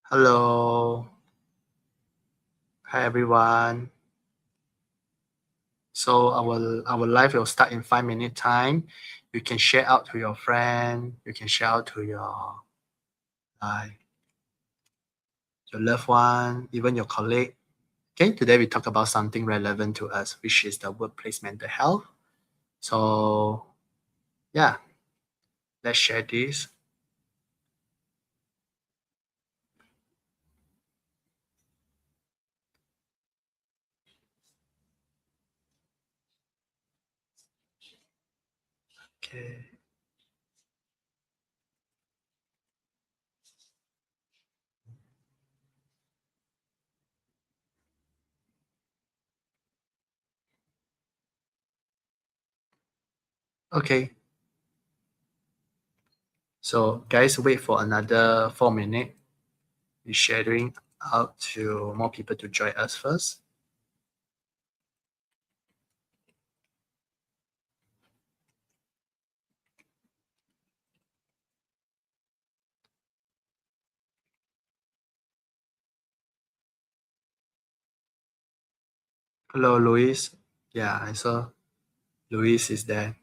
Hello. Hi everyone. So our live will start in 5 minute time. You can share out to your friend. You can share out to uh, your loved one, even your colleague. Okay, today we talk about something relevant to us, which is the workplace mental health. So yeah, let's share this. Okay. Okay. So guys, wait for another 4 minutes. We're sharing out to more people to join us first. Hello, Luis. Yeah, I saw Luis is there.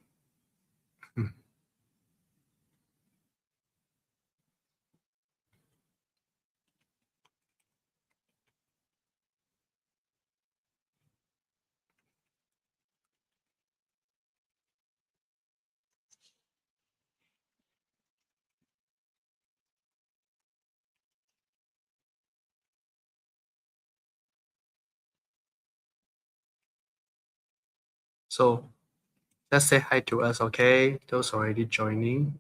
So let's say hi to us, okay? Those already joining.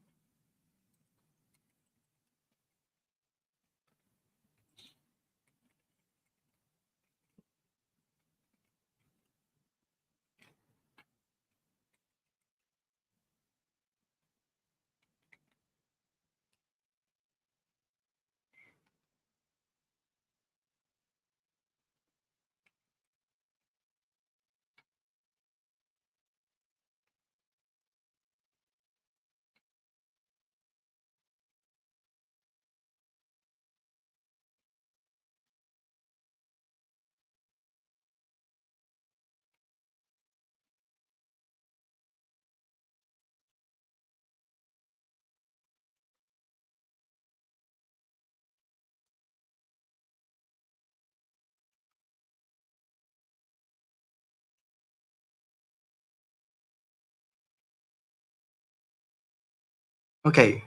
Okay.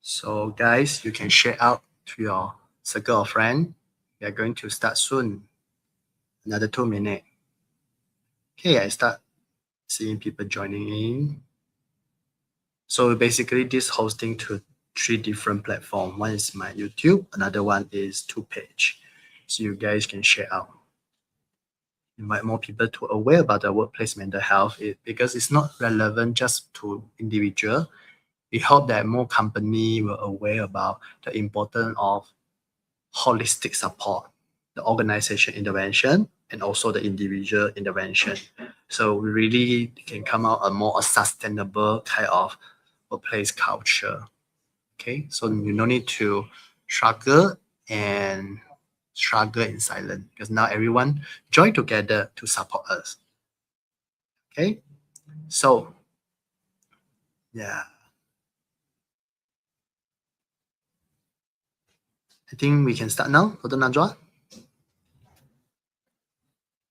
So guys, you can share out to your circle of friends. We are going to start soon. Another 2 minutes. Okay, I start seeing people joining in. So basically this hosting to 3 different platforms. One is my YouTube, another one is 2Page. So you guys can share out. Invite more people to aware about the workplace mental health because it's not relevant just to individual. We hope that more company will aware about the importance of holistic support, the organization intervention, and also the individual intervention. So we really can come out a more sustainable kind of workplace culture. Okay, so you no need to struggle and struggle in silence because now everyone join together to support us. Okay, so yeah, I think we can start now, Dr. Najwa.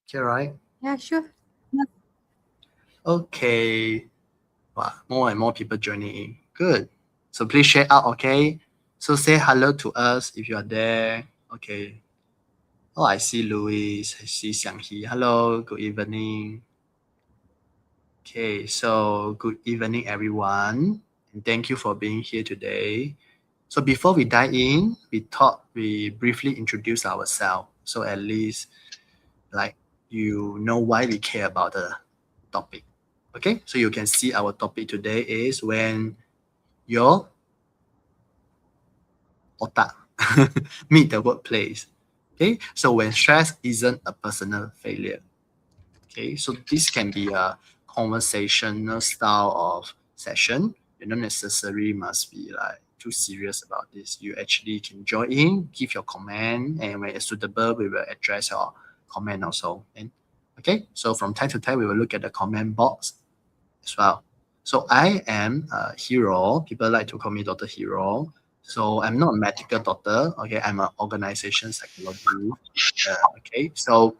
Okay, right? Yeah, sure. Okay. Wow, more and more people joining in. Good. So please share out, okay? So say hello to us if you are there. Okay. Oh, I see Louis. I see Xianghi. Hello, good evening. Okay, so good evening, everyone. And thank you for being here today. So before we dive in, we thought we briefly introduce ourselves. So at least like you know why we care about the topic. Okay, so you can see our topic today is when your otak meet the workplace. Okay, so when stress isn't a personal failure. Okay, so this can be a conversational style of session. You don't necessarily must be like too serious about this. You actually can join in, give your comment, and when it's suitable, we will address your comment also. And okay, so from time to time, we will look at the comment box as well. So I am a Hero. People like to call me Dr. Hero. So I'm not a medical doctor. Okay, I'm an organization psychology. Okay, so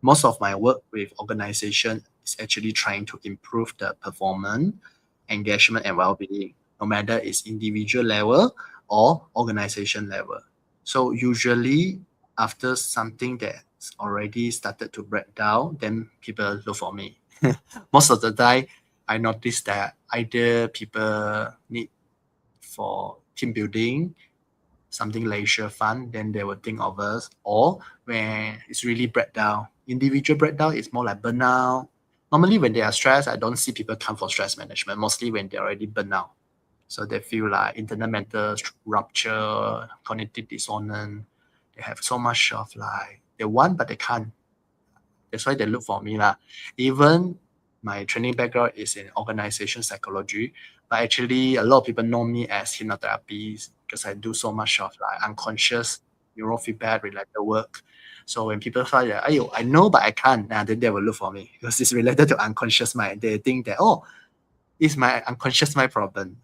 most of my work with organization is actually trying to improve the performance, engagement, and well-being, no matter it's individual level or organization level. So usually after something that's already started to break down, then people look for me. Most of the time, I notice that either people need for team building, something leisure fun, then they will think of us. Or when it's really breakdown, individual breakdown is more like burnout. Normally, when they are stressed, I don't see people come for stress management. Mostly when they're already burnt out, so they feel like internal mental rupture, cognitive dissonance. They have so much of like they want but they can't. That's why they look for me lah. Even my training background is in organization psychology, but actually a lot of people know me as hypnotherapist because I do so much of like unconscious neurofeedback related work. So when people find that, "Ayo, I know but I can't," then they will look for me because it's related to unconscious mind. They think that, oh, it's my unconscious mind problem.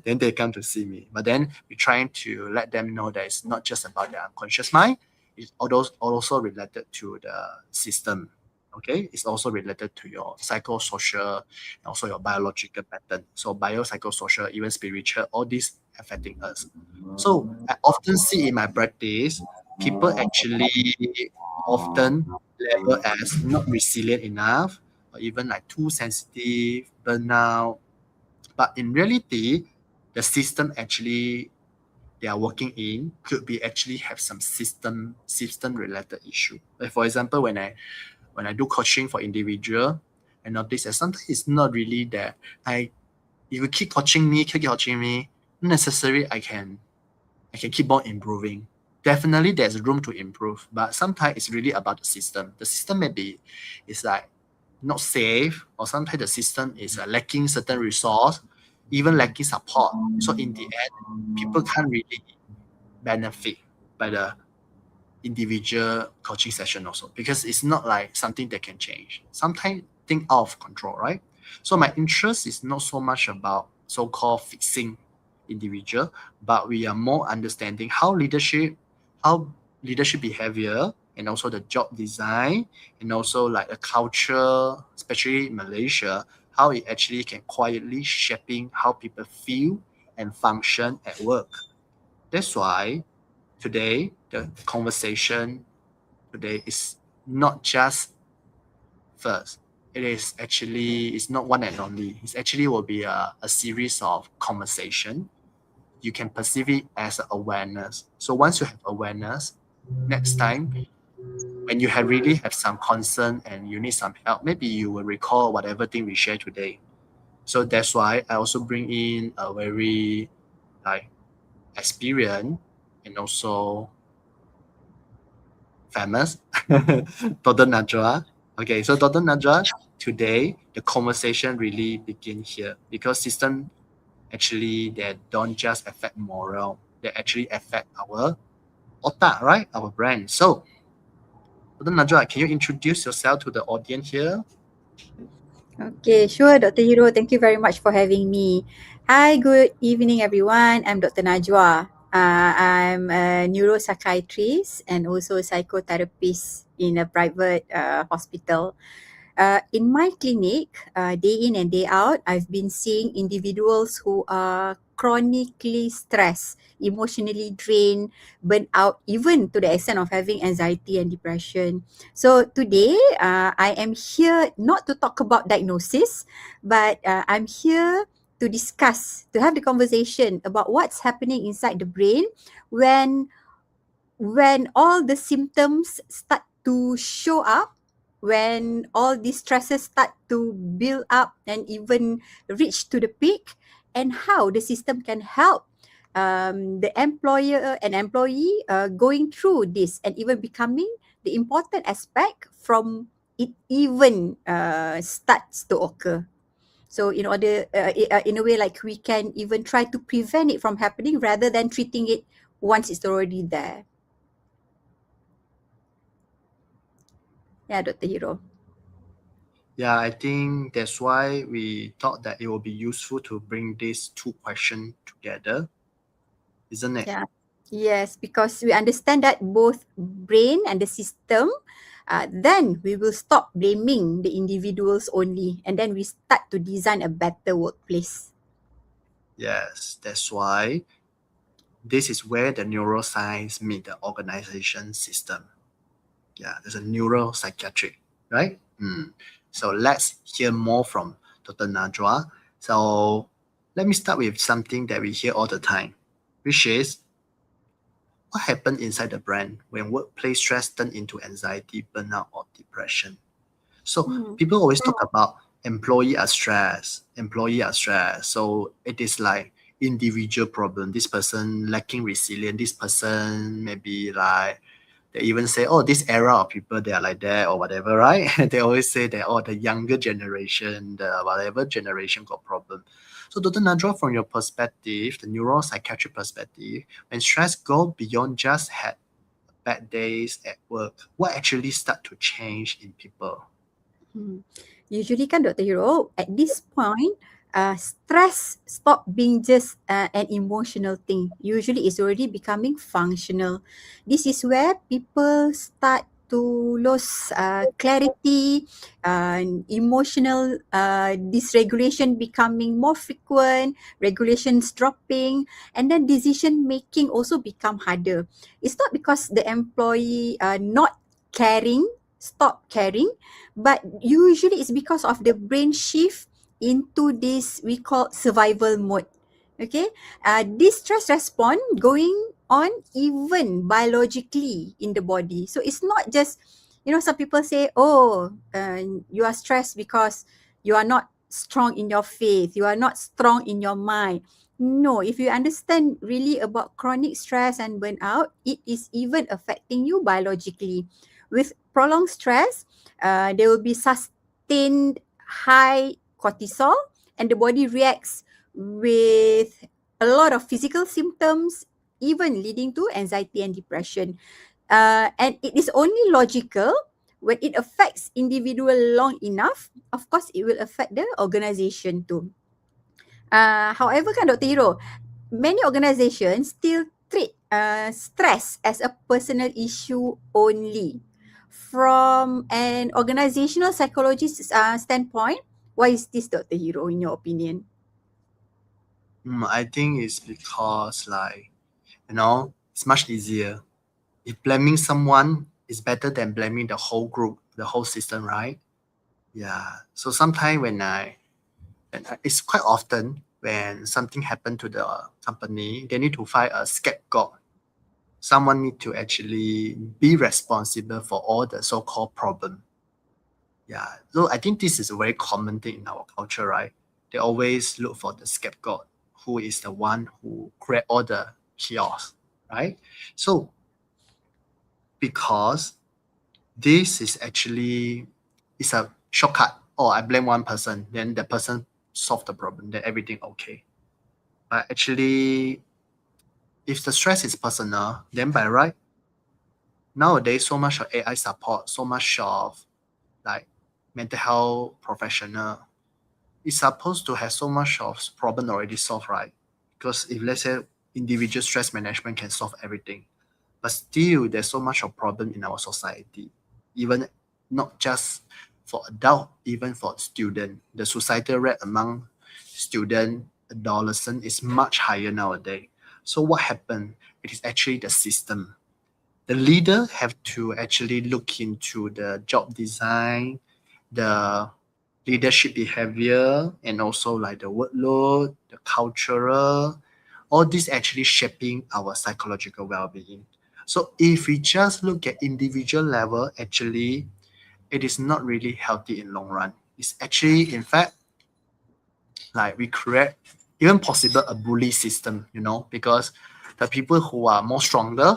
Then they come to see me. But then we're trying to let them know that it's not just about the unconscious mind, it's also related to the system. Okay, it's also related to your psychosocial and also your biological pattern. So biopsychosocial, even spiritual, all these affecting us. So I often see in my practice, people actually often labeled as not resilient enough or even like too sensitive, burnout. But in reality, the system actually they are working in could be actually have some system related issue. Like for example, when I do coaching for individual, I notice that sometimes it's not really that I if you keep coaching me, not necessarily I can keep on improving. Definitely there's room to improve, but sometimes it's really about the system. The system maybe is like not safe, or sometimes the system is lacking certain resource, even lacking support. So in the end, people can't really benefit by the individual coaching session also because it's not like something that can change. Sometimes think out of control, right? So my interest is not so much about so-called fixing individual, but we are more understanding how leadership behavior and also the job design and also like the culture, especially in Malaysia, how it actually can quietly shaping how people feel and function at work. That's why today the conversation today is not just first. It is actually it's not one and only. It's actually will be a series of conversation. You can perceive it as awareness. So once you have awareness, next time when you have really have some concern and you need some help, maybe you will recall whatever thing we share today. So that's why I also bring in a very like experience and also famous, Dr. Najwa. Okay, so Dr. Najwa, today the conversation really begin here because system actually they don't just affect moral, they actually affect our otak, right? Our brain. So Dr. Najwa, can you introduce yourself to the audience here? Okay, sure, Dr. Hiro. Thank you very much for having me. Hi, good evening, everyone. I'm Dr. Najwa. I'm a neuropsychiatrist and also psychotherapist in a private hospital. In my clinic, day in and day out, I've been seeing individuals who are chronically stressed, emotionally drained, burnt out, even to the extent of having anxiety and depression. So today, I am here not to talk about diagnosis, but I'm here to discuss, to have the conversation about what's happening inside the brain when all the symptoms start to show up, when all these stresses start to build up and even reach to the peak, and how the system can help the employer and employee going through this and even becoming the important aspect from it even starts to occur. So in order, in a way, like we can even try to prevent it from happening rather than treating it once it's already there. Yeah, Dr. Hiro. Yeah, I think that's why we thought that it will be useful to bring these two questions together, isn't it? Yeah. Yes, because we understand that both brain and the system, then we will stop blaming the individuals only, and then we start to design a better workplace. Yes, that's why this is where the neuroscience meet the organization system. Yeah, there's a neuropsychiatric, right? So let's hear more from Dr. Najwa. So let me start with something that we hear all the time, which is what happened inside the brain when workplace stress turn into anxiety, burnout, or depression. So Mm. people always talk about employee are stressed. So it is like individual problem. This person lacking resilience. This person maybe like they even say, oh, this era of people they are like that or whatever, right? They always say that oh, the younger generation, the whatever generation got problem. So Dr. Najwa, from your perspective, the neuropsychiatric perspective, when stress go beyond just had bad days at work, what actually start to change in people? Hmm. Usually kan Dr. Hero, at this point, stress stop being just an emotional thing. Usually it's already becoming functional. This is where people start to lose clarity, emotional dysregulation becoming more frequent, regulations dropping, and then decision making also become harder. It's not because the employee not caring, stop caring, but usually it's because of the brain shift into this we call survival mode. Okay, this stress response going on even biologically in the body. So it's not just, some people say, oh, you are stressed because you are not strong in your faith, you are not strong in your mind. No, if you understand really about chronic stress and burnout, it is even affecting you biologically. With prolonged stress, there will be sustained high cortisol, and the body reacts with a lot of physical symptoms, even leading to anxiety and depression. And it is only logical when it affects individual long enough. Of course, it will affect the organization too. However, kan Dr. Hiro, many organizations still treat stress as a personal issue only. From an organizational psychologist standpoint, why is this, Dr. Hiro, in your opinion? I think it's because like, it's much easier. If blaming someone is better than blaming the whole group, the whole system, right? Yeah. So sometimes it's quite often when something happened to the company, they need to find a scapegoat. Someone need to actually be responsible for all the so-called problem. Yeah. So I think this is a very common thing in our culture, right? They always look for the scapegoat, who is the one who create all the chaos, right? So because this is actually it's a shortcut. Oh, I blame one person, then the person solve the problem, then everything okay. But actually, if the stress is personal, then by right, nowadays so much of AI support, so much of like mental health professional is supposed to have so much of problem already solved, right? Because if let's say individual stress management can solve everything, but still there's so much of problem in our society, even not just for adult, even for student. The societal rate among student, adolescent is much higher nowadays. So what happened? It is actually the system. The leader have to actually look into the job design, the leadership behavior, and also like the workload, the cultural, all this actually shaping our psychological well-being. So if we just look at individual level, actually, it is not really healthy in long run. It's actually, in fact, like we create even possible a bully system, because the people who are more stronger,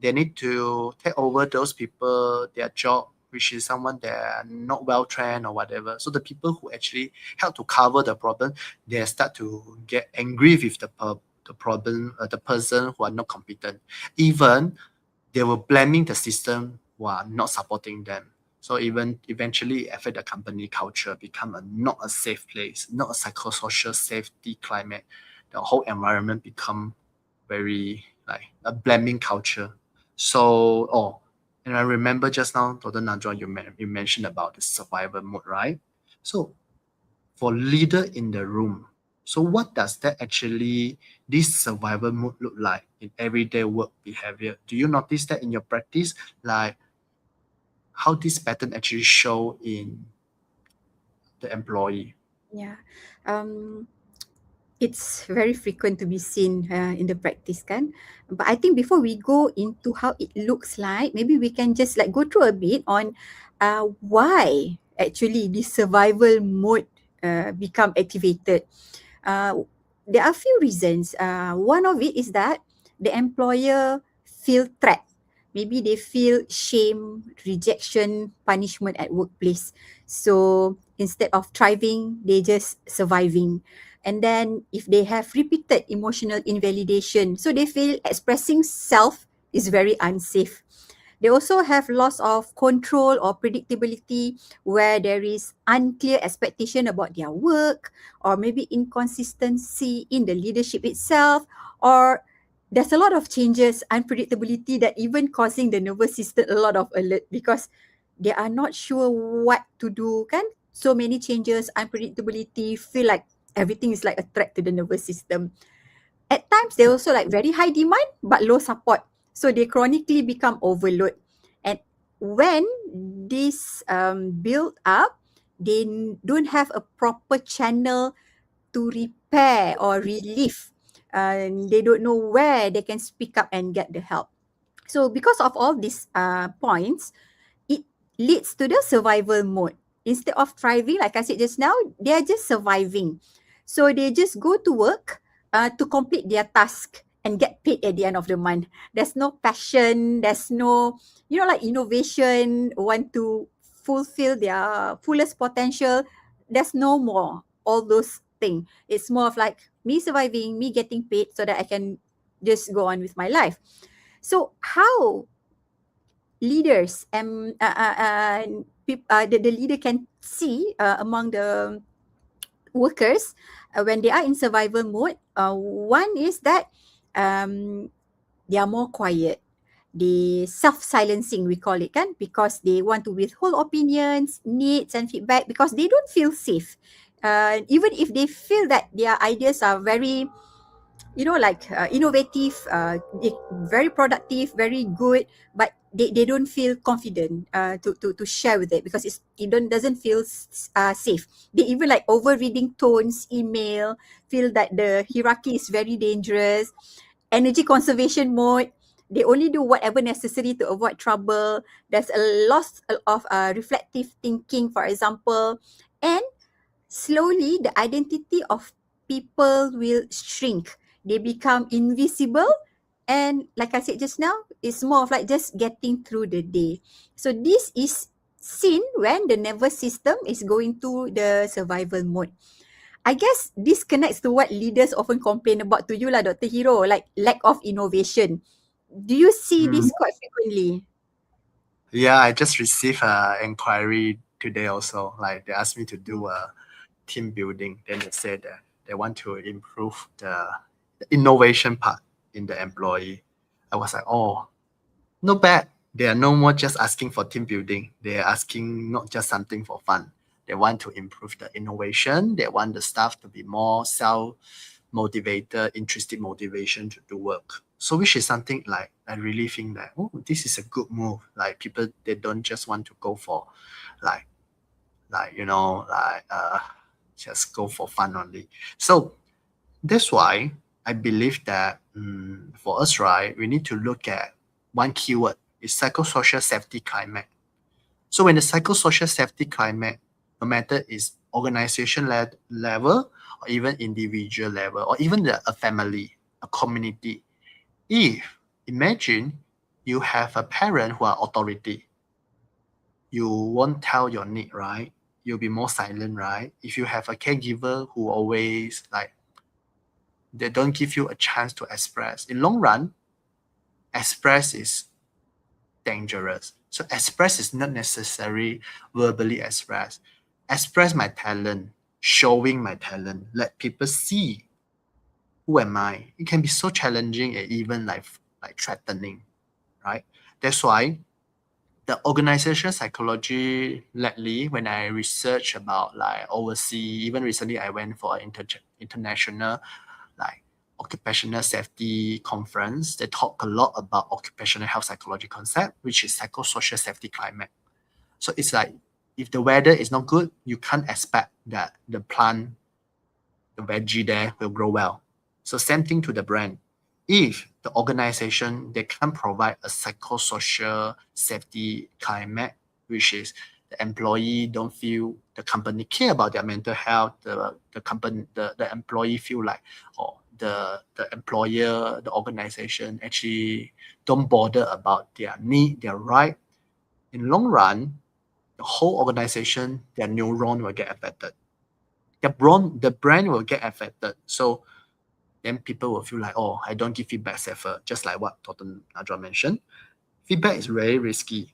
they need to take over those people, their job, which is someone that are not well trained or whatever. So the people who actually help to cover the problem, they start to get angry with the person who are not competent. Even they were blaming the system who are not supporting them. So even eventually affect the company culture, become not a safe place, not a psychosocial safety climate. The whole environment become very like a blaming culture. So, and I remember just now, Dr. Najwa, you mentioned about the survival mode, right? So for leader in the room, so what does that actually, this survival mode look like in everyday work behavior? Do you notice that in your practice? Like how this pattern actually show in the employee? Yeah. It's very frequent to be seen in the practice kan. But I think before we go into how it looks like, maybe we can just like go through a bit on why actually this survival mode become activated. There are a few reasons. One of it is that the employer feel threat. Maybe they feel shame, rejection, punishment at workplace. So instead of thriving, they just surviving. And then if they have repeated emotional invalidation, so they feel expressing self is very unsafe. They also have loss of control or predictability where there is unclear expectation about their work, or maybe inconsistency in the leadership itself, or there's a lot of changes, unpredictability that even causing the nervous system a lot of alert because they are not sure what to do kan. So many changes, unpredictability, feel like everything is like a threat to the nervous system. At times, they also like very high demand but low support. So they chronically become overload. And when this build up, they don't have a proper channel to repair or relief. They don't know where they can speak up and get the help. So because of all these points, it leads to the survival mode. Instead of thriving, like I said just now, they are just surviving. So they just go to work to complete their task and get paid at the end of the month. There's no passion, there's no, like innovation, want to fulfill their fullest potential. There's no more all those things. It's more of like me surviving, me getting paid so that I can just go on with my life. So how leaders and the leader can see among the workers when they are in survival mode. One is that they are more quiet. They self-silencing, we call it kan, because they want to withhold opinions, needs and feedback because they don't feel safe. Even if they feel that their ideas are very innovative, very productive, very good, but they don't feel confident to share with it because doesn't feel safe. They even like over reading tones, email, feel that the hierarchy is very dangerous. Energy conservation mode. They only do whatever necessary to avoid trouble. There's a loss of reflective thinking, for example, and slowly the identity of people will shrink. They become invisible, and like I said just now, it's more of like just getting through the day. So this is seen when the nervous system is going to the survival mode. I guess this connects to what leaders often complain about to you lah, Dr. Hero, like lack of innovation. Do you see this quite frequently? Yeah, I just received an inquiry today also. Like they asked me to do a team building. Then they said that they want to improve the innovation part in the employee. I was like, oh, not bad. They are no more just asking for team building. They are asking not just something for fun. They want to improve the innovation. They want the staff to be more self-motivated, interested motivation to do work. So which is something like I really think that, oh, this is a good move. Like people, they don't just want to go for like just go for fun only. So that's why I believe that for us, right, we need to look at one keyword is psychosocial safety climate. So when the psychosocial safety climate, no matter is organization level or even individual level or even a family, a community, if imagine you have a parent who are authority, you won't tell your need, right? You'll be more silent, right? If you have a caregiver who always they don't give you a chance to express. In long run, express is dangerous. So express is not necessarily verbally express. Express my talent, showing my talent, let people see who am I. It can be so challenging and even like threatening, right? That's why the organization psychology lately, when I research about like overseas, even recently I went for an international like occupational safety conference. They talk a lot about occupational health psychology concept, which is psychosocial safety climate. So it's like if the weather is not good, you can't expect that the plant, the veggie there will grow well. So same thing to the brand. If the organization they can provide a psychosocial safety climate, which is the employee don't feel the company care about their mental health, the company the employee feel like the employer, the organization actually don't bother about their need, their right. In long run, the whole organization, their neuron will get affected. The brand will get affected. So then people will feel like, oh, I don't give feedback safer, just like what Dr. Najwa mentioned. Feedback is very risky.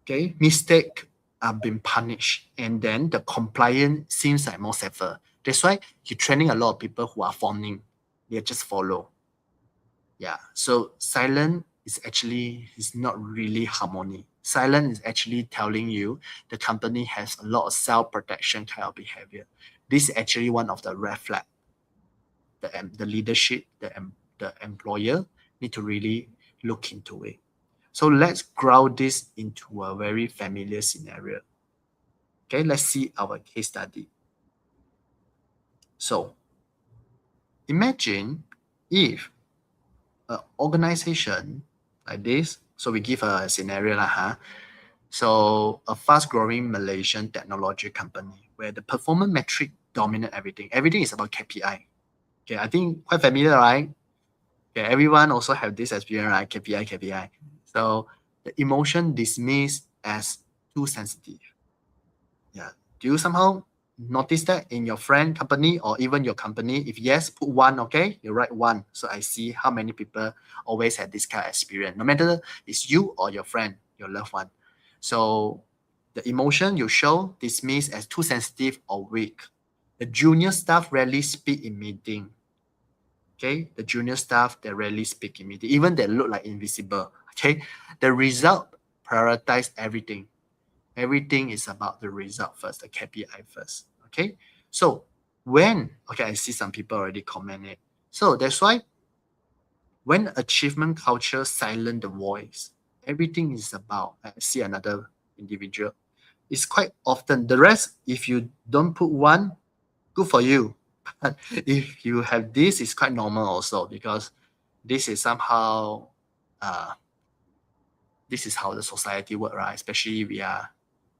Okay, mistake are being punished, and then the compliance seems like more safer. That's why you're training a lot of people who are fawning. They just follow. Yeah. So silent is not really harmony. Silent is actually telling you the company has a lot of self-protection kind of behavior. This is actually one of the red flag. The leadership, the employer need to really look into it. So let's ground this into a very familiar scenario. Okay, let's see our case study. So imagine if an organization like this, so we give a scenario lah, So a fast-growing Malaysian technology company where the performance metric dominate everything. Everything is about KPI. Okay, I think quite familiar, right? Okay, everyone also have this experience, right? KPI. So the emotion dismissed as too sensitive. Yeah. Do you somehow notice that in your friend company or even your company? If yes, put 1, okay? You write 1. So I see how many people always have this kind of experience, no matter it's you or your friend, your loved one. So the emotion you show dismissed as too sensitive or weak. The junior staff rarely speak in meeting. Okay, the junior staff, they rarely speak in meeting. Even they look like invisible. Okay, the result prioritize everything. Everything is about the result first, the KPI first. Okay, so I see some people already comment it. So that's why when achievement culture silence the voice, everything is about, I see another individual. It's quite often the rest, if you don't put 1, good for you. But if you have this, it's quite normal also because this is somehow this is how the society works, right? Especially we are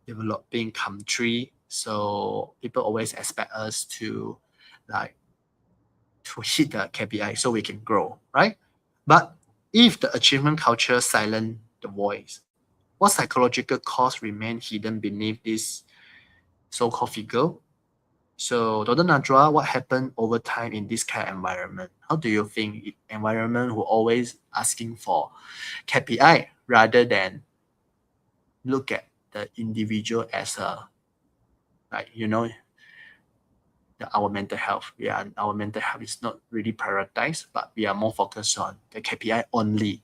developing country, so people always expect us to hit the KPI so we can grow, right? But if the achievement culture silence the voice, what psychological cause remain hidden beneath this so-called figure? So, Dr. Najwa, what happened over time in this kind of environment? How do you think environment who always asking for KPI rather than look at the individual as a our mental health. Our mental health is not really prioritized, but we are more focused on the KPI only.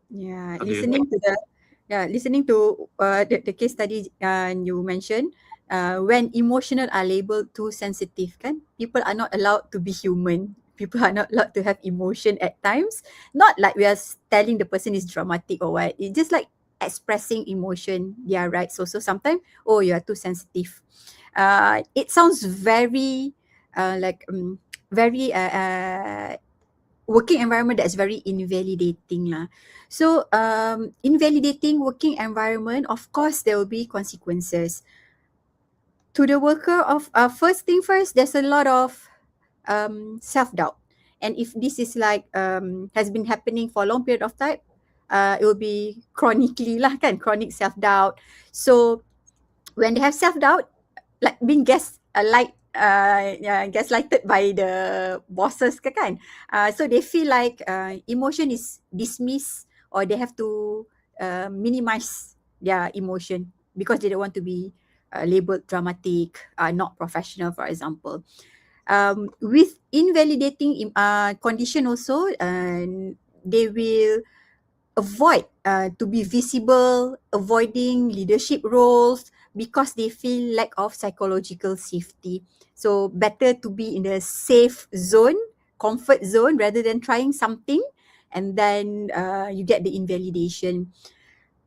Yeah, How do you listening think? to the case study you mentioned, when emotional are labeled too sensitive, kan? People are not allowed to be human. People are not allowed to have emotion at times. Not like we are telling the person is dramatic or what. It's just like expressing emotion. Yeah, right. So sometimes, oh, you are too sensitive. It sounds very very working environment that's very invalidating lah. So invalidating working environment, of course there will be consequences to the worker. Of first thing first, there's a lot of self-doubt, and if this is like has been happening for a long period of time, it will be chronically lah kan, chronic self-doubt. So when they have self-doubt, like being gaslighted by the bosses kan, so they feel like emotion is dismissed, or they have to minimize their emotion because they don't want to be labeled dramatic, not professional, for example. With invalidating condition also, they will avoid to be visible, avoiding leadership roles because they feel lack of psychological safety. So better to be in a safe zone, comfort zone, rather than trying something and then you get the invalidation.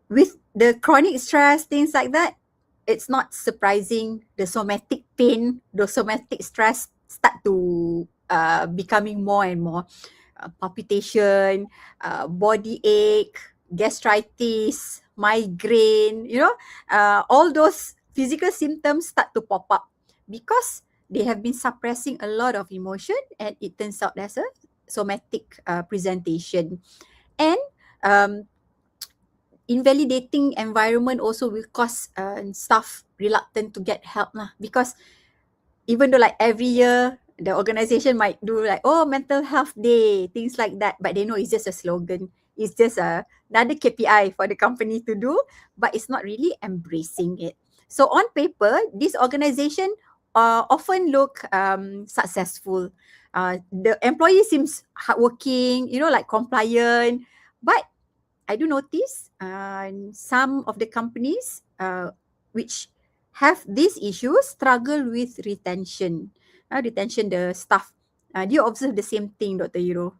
With the chronic stress, things like that, it's not surprising the somatic pain, the somatic stress start to becoming more and more. Palpitation, body ache, gastritis, migraine, all those physical symptoms start to pop up because they have been suppressing a lot of emotion, and it turns out there's a somatic presentation. And um, invalidating environment also will cause staff reluctant to get help lah, because even though like every year the organization might do like, oh, mental health day, things like that, but they know it's just a slogan, it's just another KPI for the company to do, but it's not really embracing it. So on paper, this organization often look successful. The employee seems hardworking, like compliant, but I do notice some of the companies which have these issues struggle with retention, the staff. Do you observe the same thing, Dr. Euro?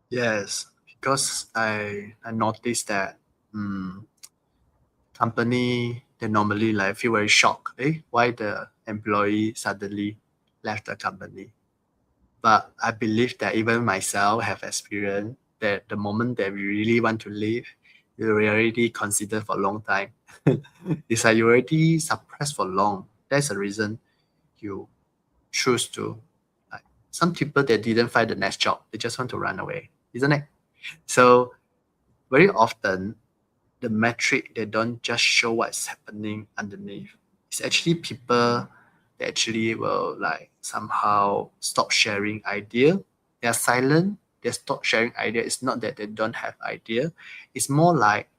Yes, because I noticed that company, they normally like feel very shocked. Why the employee suddenly left the company? But I believe that even myself have experienced that the moment that we really want to leave, you already consider for a long time. It's like you already suppressed for long. That's the reason you choose to. Like, some people, they didn't find the next job. They just want to run away, isn't it? So very often, the metric, they don't just show what's happening underneath. It's actually people that actually will like somehow stop sharing idea. They are silent. They stop sharing idea. It's not that they don't have idea. It's more like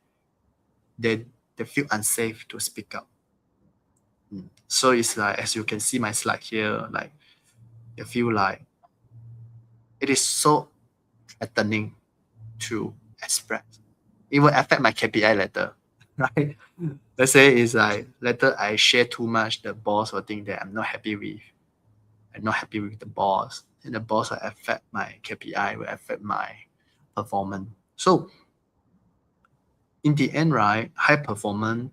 they feel unsafe to speak up. So it's like, as you can see my slide here, like they feel like it is so threatening to express. It will affect my KPI later, right? Let's say it's like later I share too much, the boss will think that I'm not happy with the boss, and the boss will affect my KPI, will affect my performance. So in the end, right, high performance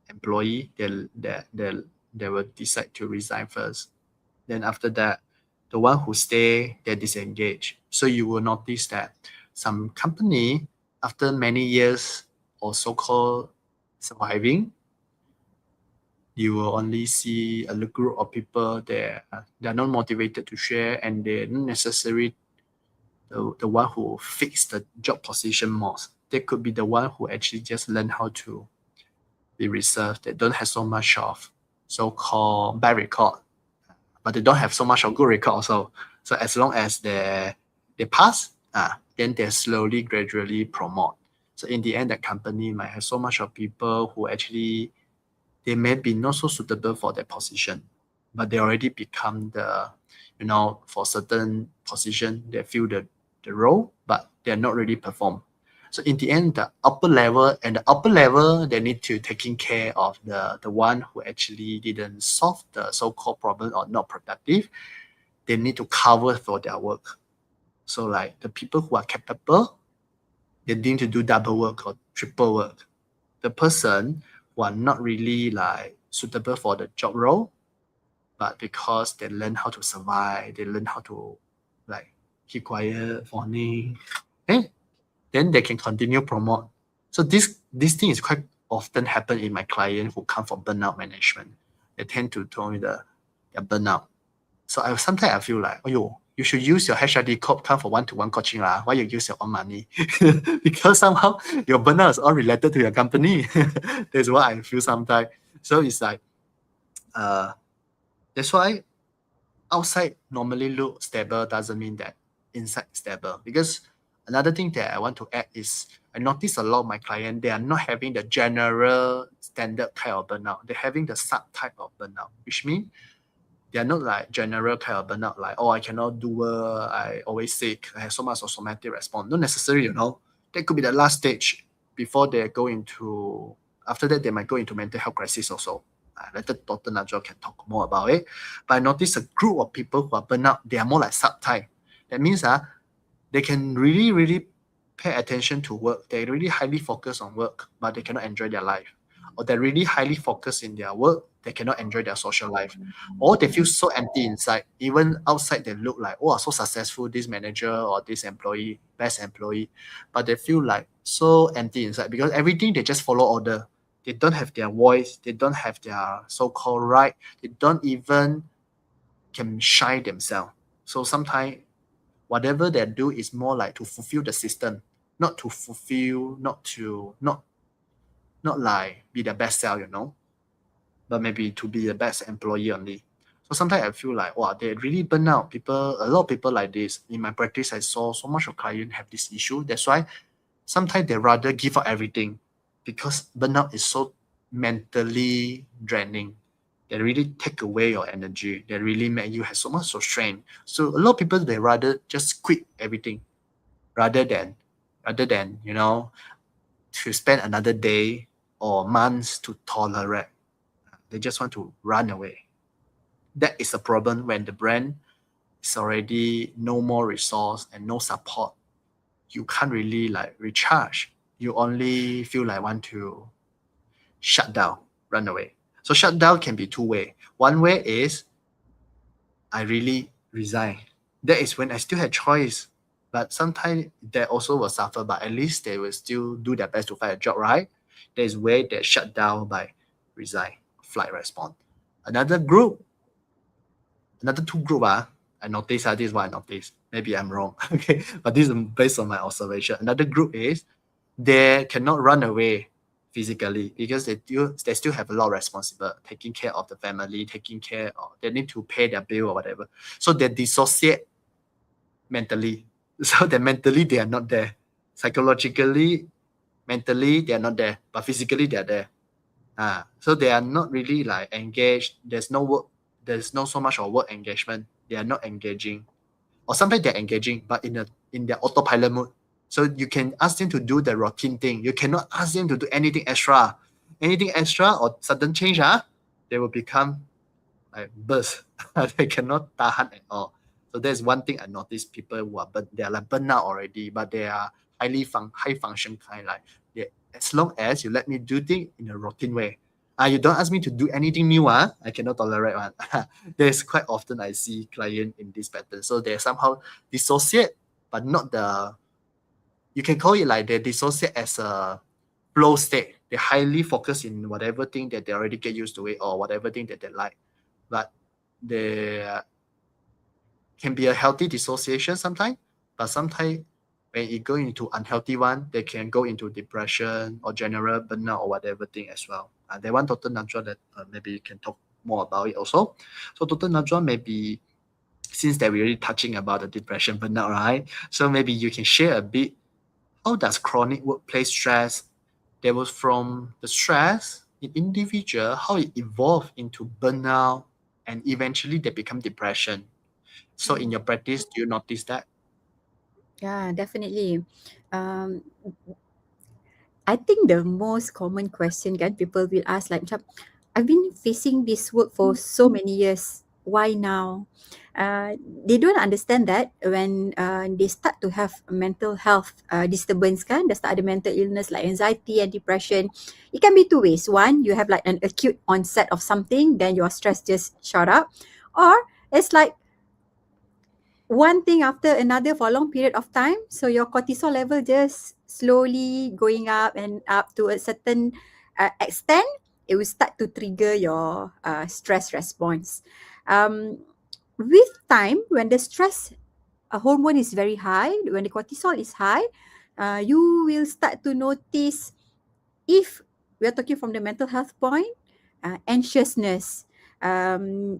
employee, they will decide to resign first. Then after that, the one who stay, they disengage. So you will notice that some company, after many years or so-called surviving, you will only see a group of people that they're not motivated to share, and they're not necessarily the one who fix the job position most. They could be the one who actually just learn how to be reserved. They don't have so much of so-called bad record, but they don't have so much of good record also. So as long as they pass, then they slowly, gradually promote. So in the end, the company might have so much of people who actually, they may be not so suitable for that position, but they already become the, for certain position, they fill the role, but they're not really perform. So in the end, the upper level, they need to taking care of the one who actually didn't solve the so-called problem or not productive. They need to cover for their work. So like the people who are capable, they need to do double work or triple work. The person who are not really like suitable for the job role, but because they learn how to survive, they learn how to like keep quiet, fawning, then they can continue promote. So this thing is quite often happen in my client who come from burnout management. They tend to tell me the burnout. So sometimes I feel like, oh, you should use your HRD code come for one-to-one coaching lah. Why you use your own money? Because somehow your burnout is all related to your company. That's what I feel sometimes. So it's like, that's why outside normally look stable doesn't mean that inside is stable. Because another thing that I want to add is I notice a lot of my clients, they are not having the general standard kind of burnout. They're having the subtype of burnout, which means they are not like general kind of burnout, like, oh, I cannot do work, I always sick, I have so much of somatic response. Not necessarily, you know. That could be the last stage before they go into, after that, they might go into mental health crisis also. Later, Dr. Najwa can talk more about it. But I noticed a group of people who are burnout, they are more like subtype. That means they can really, really pay attention to work. They really highly focus on work, but they cannot enjoy their life. Or they're really highly focused in their work, they cannot enjoy their social life. Or they feel so empty inside. Even outside, they look like, oh, so successful, this manager or this employee, best employee. But they feel like so empty inside because everything they just follow order. They don't have their voice. They don't have their so-called right. They don't even can shine themselves. So sometimes whatever they do is more like to fulfill the system, not to fulfill, not like be the best self, you know, but maybe to be the best employee only. So sometimes I feel like, wow, they really burn out. A lot of people like this. In my practice, I saw so much of clients have this issue. That's why sometimes they rather give up everything because burnout is so mentally draining. They really take away your energy. They really make you have so much of strain. So a lot of people, they rather just quit everything rather than, you know, to spend another day or months to tolerate. They just want to run away. That is a problem when the brand is already no more resource and no support. You can't really like recharge. You only feel like want to shut down, run away. So shut down can be two ways. One way is I really resign. That is when I still have choice. But sometimes they also will suffer, but at least they will still do their best to find a job, right? There is way they shut down by resign, flight response. Another two group, I noticed this is what I noticed. Maybe I'm wrong. Okay. But this is based on my observation. Another group is they cannot run away physically because they still have a lot of responsibility, taking care of the family, they need to pay their bill or whatever. So they dissociate mentally. So that mentally they are not there. Psychologically, mentally they are not there, but physically they are there. So they are not really like engaged. There's no work. There's no so much of work engagement. They are not engaging, or sometimes they're engaging, but in their autopilot mode. So you can ask them to do the routine thing. You cannot ask them to do anything extra. Anything extra or sudden change, they will become like burst. They cannot tahan at all. So there's one thing I noticed: people who are they are like burnout already, but they are high function kind. Like as long as you let me do things in a routine way. You don't ask me to do anything new, I cannot tolerate one. There's quite often I see client in this pattern. So they somehow dissociate, but not you can call it like they dissociate as a flow state. They highly focus in whatever thing that they already get used to it or whatever thing that they like. But they can be a healthy dissociation sometimes, but sometimes when it go into unhealthy one, they can go into depression or general burnout or whatever thing as well. They want Dr. Najwa that maybe you can talk more about it also. So Dr. Najwa, maybe since that we're already touching about the depression burnout, right? So maybe you can share a bit, how does chronic workplace stress, there was from the stress in individual, how it evolved into burnout and eventually they become depression. So in your practice, do you notice that? Yeah, definitely. Um, I think the most common question kan people will ask like macam, I've been facing this work for so many years. Why now? They don't understand that when they start to have mental health disturbance kan, they start ada mental illness like anxiety and depression. It can be two ways. One, you have like an acute onset of something, then your stress just shot up. Or it's like one thing after another for a long period of time. So your cortisol level just slowly going up and up to a certain extent, it will start to trigger your stress response. With time, when the stress hormone is very high, when the cortisol is high, you will start to notice, if we are talking from the mental health point, anxiousness,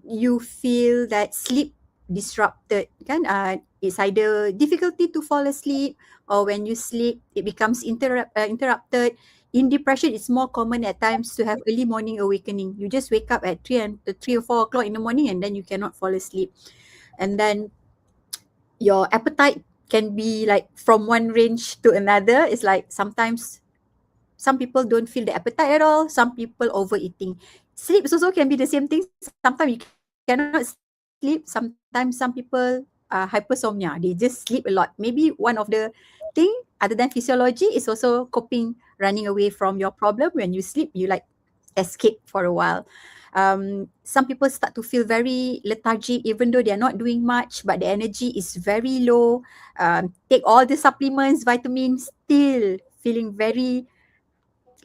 you feel that sleep disrupted, kan? It's either difficulty to fall asleep, or when you sleep, it becomes interrupted. In depression, it's more common at times to have early morning awakening. You just wake up at 3 or 4 o'clock in the morning, and then you cannot fall asleep. And then your appetite can be like from one range to another. It's like sometimes some people don't feel the appetite at all. Some people overeating. Sleep also can be the same thing. Sometimes you cannot sleep. Sometimes some people hypersomnia. They just sleep a lot. Maybe one of the thing other than physiology is also coping, running away from your problem. When you sleep, you like escape for a while. Some people start to feel very lethargic, even though they are not doing much, but the energy is very low. Take all the supplements, vitamins, still feeling very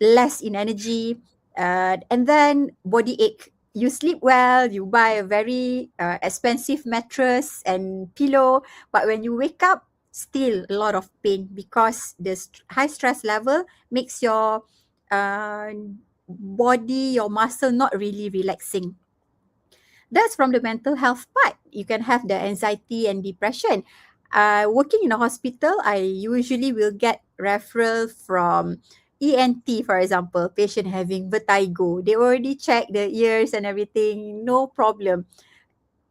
less in energy, and then body ache. You sleep well, you buy a very expensive mattress and pillow, but when you wake up, still a lot of pain, because the high stress level makes your uh, body, your muscle not really relaxing. That's from the mental health part. You can have the anxiety and depression. Working in a hospital, I usually will get referral from ENT, for example, patient having vertigo. They already checked the ears and everything, no problem.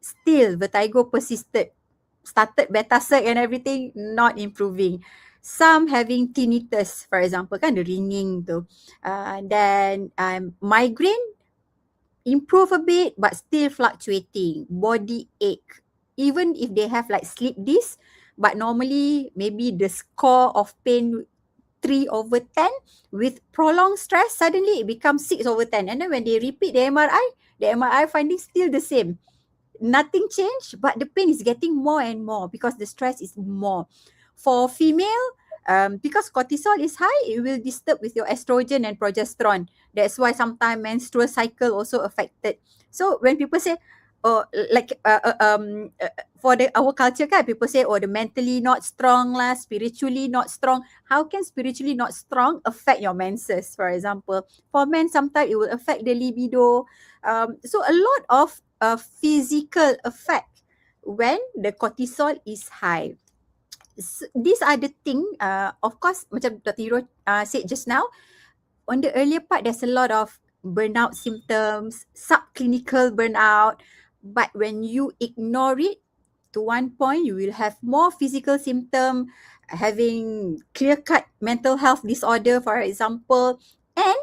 Still, vertigo persisted. Started Betasec and everything, not improving. Some having tinnitus, for example, kan the ringing tu. Then migraine, improve a bit but still fluctuating. Body ache, even if they have like sleep disc, but normally maybe the score of pain 3/10, with prolonged stress suddenly it becomes 6/10, and then when they repeat the MRI finding still the same. Nothing changed, but the pain is getting more and more because the stress is more. For female, because cortisol is high, it will disturb with your estrogen and progesterone. That's why sometimes menstrual cycle also affected. So when people say, oh, like for our culture, kan, people say, oh, the mentally not strong lah, spiritually not strong. How can spiritually not strong affect your menses, for example? For men, sometimes it will affect the libido. So a lot of physical effect when the cortisol is high. These are the thing, of course, macam Dr. Hiro said just now, on the earlier part, there's a lot of burnout symptoms, subclinical burnout, but when you ignore it, to one point, you will have more physical symptom, having clear-cut mental health disorder, for example, and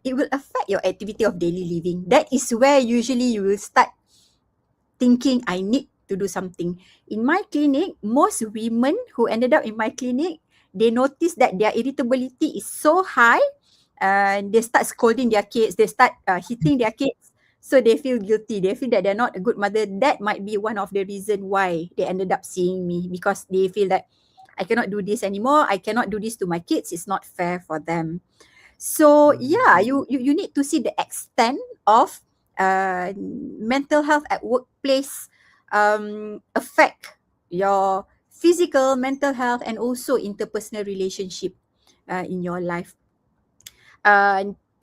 it will affect your activity of daily living. That is where usually you will start thinking, I need to do something. In my clinic, most women who ended up in my clinic, they notice that their irritability is so high, and they start scolding their kids, they start hitting their kids. So they feel guilty. They feel that they're not a good mother. That might be one of the reason why they ended up seeing me, because they feel that I cannot do this anymore. I cannot do this to my kids. It's not fair for them. So yeah, you need to see the extent of mental health at workplace affect your physical, mental health, and also interpersonal relationship in your life.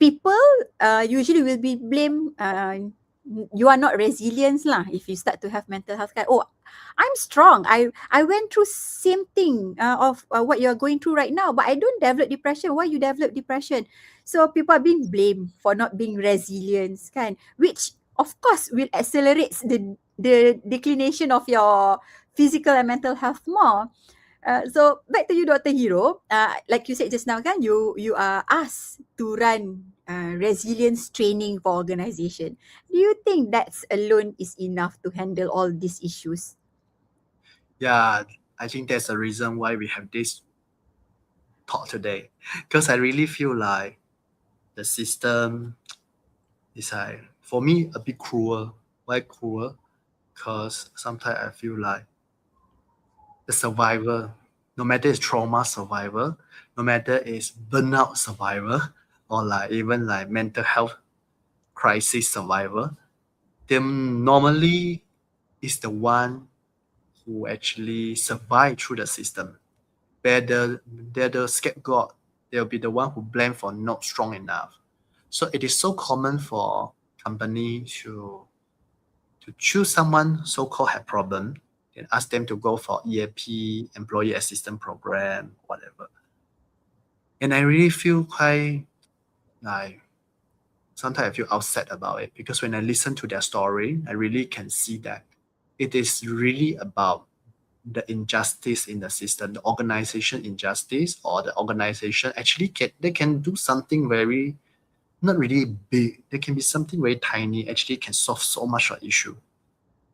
People usually will be blamed, you are not resilient lah if you start to have mental health. Oh, I'm strong. I went through same thing of what you're going through right now, but I don't develop depression. Why you develop depression? So people are being blamed for not being resilient, kan? Which of course will accelerate the declination of your physical and mental health more. So back to you, Dr. Hiro. Like you said just now, kan, you are asked to run resilience training for organization. Do you think that's alone is enough to handle all these issues? Yeah, I think that's the reason why we have this talk today. Because I really feel like the system is like, for me, a bit cruel. Why cruel? Because sometimes I feel like the survivor, no matter it's trauma survivor, no matter it's burnout survivor, or like even like mental health crisis survivor, they normally is the one who actually survive through the system. Where they're the scapegoat, they'll be the one who blame for not strong enough. So it is so common for company to choose someone so-called have problem and ask them to go for EAP, employee assistance program, whatever. And I really feel quite like sometimes I feel upset about it because when I listen to their story, I really can see that it is really about the injustice in the system, the organization injustice, or the organization actually they can do something very not really big. They can be something very tiny, actually can solve so much of issue.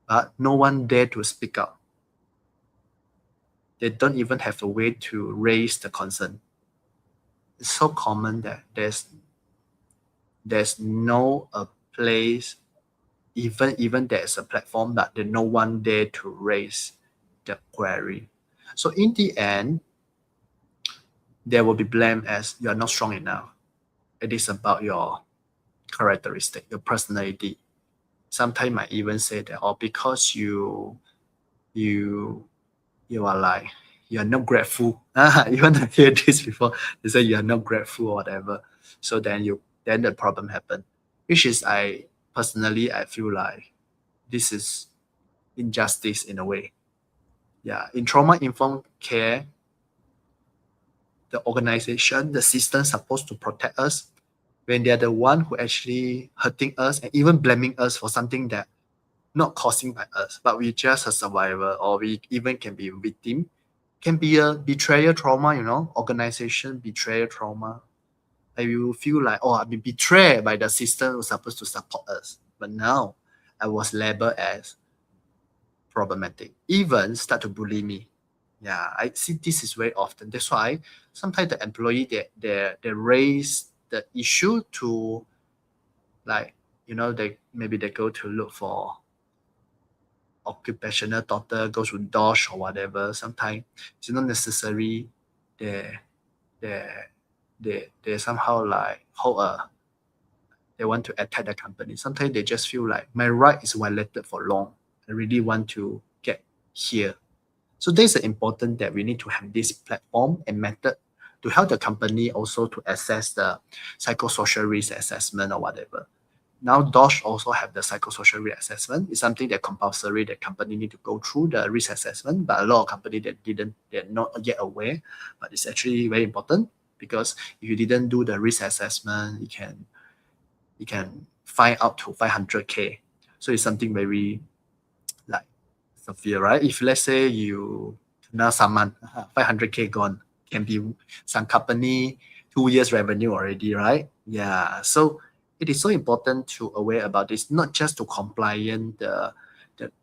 But no one dare to speak up. They don't even have a way to raise the concern. It's so common that there's no a place, even there's a platform that no one dare to raise the query. So in the end, there will be blamed as you're not strong enough. It is about your characteristic, your personality. Sometimes might even say that, or because you are like you're not grateful. You want to hear this before? They say you are not grateful or whatever. So then the problem happen. Which is I personally I feel like this is injustice in a way. Yeah. In trauma informed care, the organization, the system supposed to protect us when they're the one who actually hurting us and even blaming us for something that not causing by us, but we just a survivor or we even can be a victim, can be a betrayal trauma, organization betrayal trauma. And you feel like, oh, I've been betrayed by the system who's supposed to support us. But now I was labeled as problematic. Even start to bully me. Yeah, I see this is very often. That's why sometimes the employee they raise the issue to like, they go to look for occupational doctor, go to DOSH or whatever. Sometimes it's not necessary they they they somehow like they want to attack the company. Sometimes they just feel like my right is violated for long. I really want to get here. So this is important that we need to have this platform and method to help the company also to assess the psychosocial risk assessment or whatever. Now DOSH also have the psychosocial risk assessment. It's something that compulsory the company need to go through the risk assessment, but a lot of company they're not yet aware, but it's actually very important because if you didn't do the risk assessment, you can fine up to 500K. So it's something very like severe, right? If let's say you now someone 500K gone, can be some company 2 years revenue already, right? Yeah. So it is so important to aware about this, not just to compliant the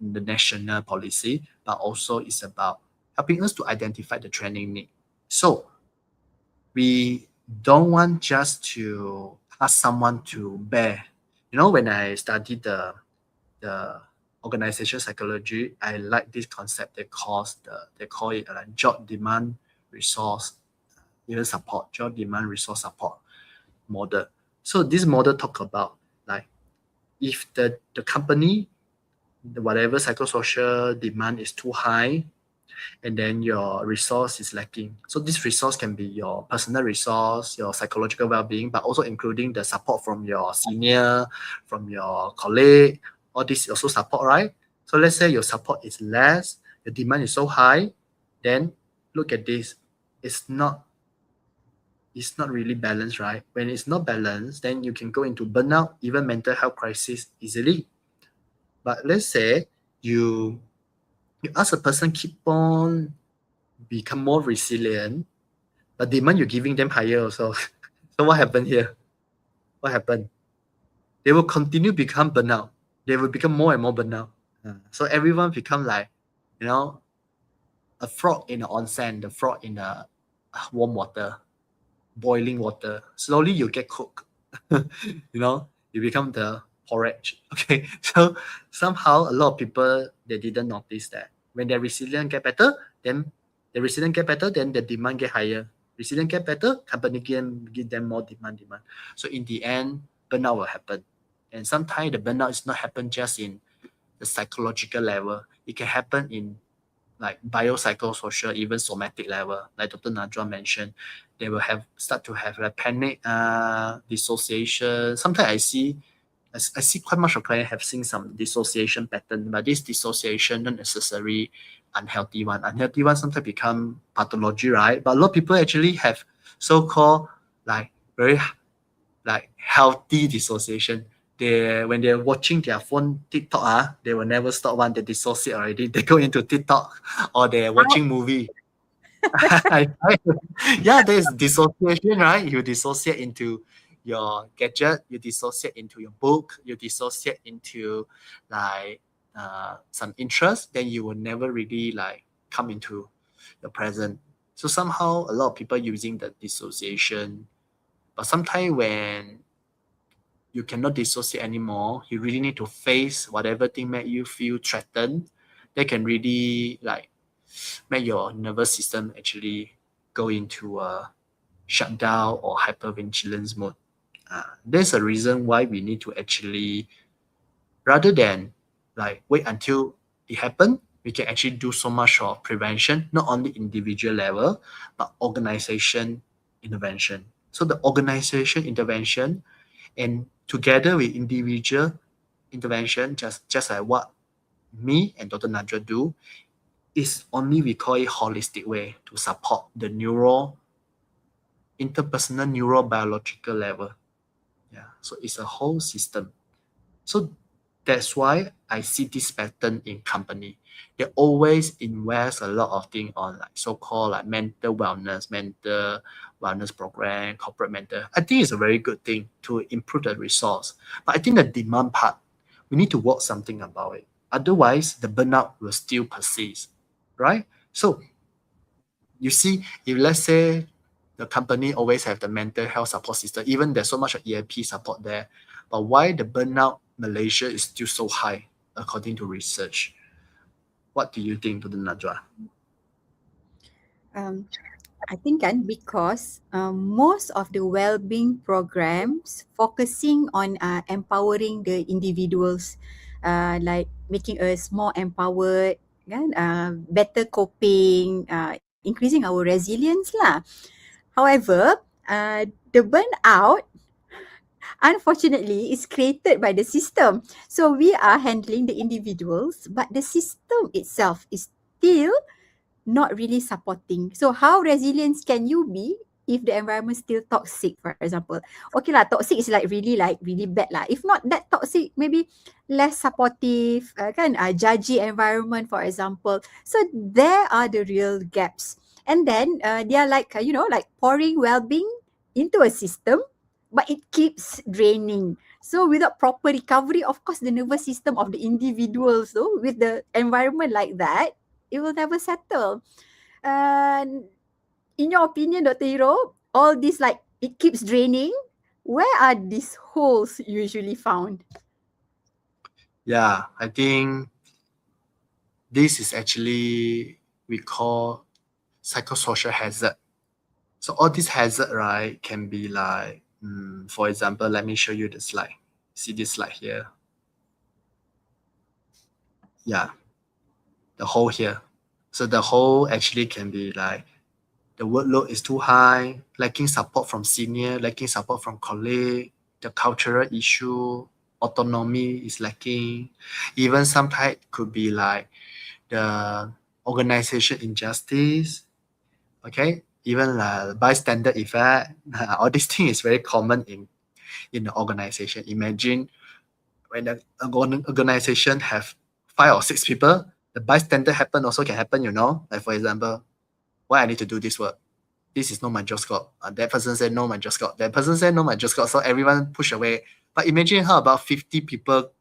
national policy, but also it's about helping us to identify the training need. So we don't want just to ask someone to bear. When I studied the organization psychology, I like this concept they call it like job demand resource even support, job demand resource support model. So this model talk about like if the company, whatever psychosocial demand is too high, and then your resource is lacking. So this resource can be your personal resource, your psychological well-being, but also including the support from your senior, from your colleague. All this also support, right? So let's say your support is less, your demand is so high, then look at this. It's not really balanced, right? When it's not balanced, then you can go into burnout, even mental health crisis easily. But let's say you ask a person keep on become more resilient, but demand you're giving them higher also. So what happened here? What happened? They will continue become burnout. They will become more and more burnout. So everyone become like, a frog in the onsen, the frog in the warm water, boiling water. Slowly you get cooked. You become the porridge. Okay. So somehow a lot of people they didn't notice that. When their resilience get better, then the demand get higher. Resilient get better, company can give them more demand. So in the end, burnout will happen. And sometimes the burnout is not happen just in the psychological level. It can happen in like biopsychosocial, even somatic level, like Dr. Najwa mentioned, they will start to have like panic, dissociation. Sometimes I see quite much of clients have seen some dissociation pattern, but this dissociation not necessarily unhealthy one. Unhealthy one sometimes become pathology, right? But a lot of people actually have so-called like very like healthy dissociation. When they're watching their phone TikTok, they will never stop one. They dissociate already. They go into TikTok or they're watching movie. Yeah, there's dissociation, right? You dissociate into your gadget, you dissociate into your book, you dissociate into like some interest, then you will never really like come into the present. So somehow a lot of people using the dissociation, but sometimes when you cannot dissociate anymore, you really need to face whatever thing make you feel threatened. They can really like make your nervous system actually go into a shutdown or hypervigilance mode. There's a reason why we need to actually, rather than like wait until it happen, we can actually do so much of prevention, not only individual level, but organization intervention. So the organization intervention and together with individual intervention, just like what me and Dr. Najwa do, is only we call it holistic way to support the interpersonal neurobiological level. Yeah, so it's a whole system. So that's why I see this pattern in company. They always invest a lot of things on like so-called like mental wellness program, corporate mental. I think it's a very good thing to improve the resource. But I think the demand part, we need to work something about it. Otherwise, the burnout will still persist, right? So you see, if let's say the company always have the mental health support system, even there's so much of EAP support there, but why the burnout Malaysia is still so high according to research? What do you think, Dr. Najwa? I think because most of the well-being programs focusing on empowering the individuals, like making us more empowered, better coping, increasing our resilience lah. However, the burnout unfortunately is created by the system. So we are handling the individuals, but the system itself is still not really supporting. So how resilient can you be if the environment still toxic, for example? Okay lah, toxic is like really bad lah. If not that toxic, maybe less supportive, judgy environment, for example. So there are the real gaps. And then they are like, like pouring well-being into a system, but it keeps draining. So without proper recovery, of course, the nervous system of the individuals, though, with the environment like that, it will never settle. And in your opinion, Dr. Hiro, all this like it keeps draining. Where are these holes usually found? Yeah, I think this is actually we call psychosocial hazard. So all this hazard, right, can be like, for example, let me show you the slide. See this slide here? Yeah, the hole here. So the hole actually can be like the workload is too high, lacking support from senior, lacking support from colleague, the cultural issue, autonomy is lacking. Even sometimes it could be like the organization injustice, okay? Even bystander effect. All these things is very common in the organization. Imagine when the organization have 5 or 6 people, the bystander happen also can happen, like for example, why I need to do this work? This is not my job scope. That person said no, my job scope. That person said no, my job scope. So everyone push away. But imagine how about 50 people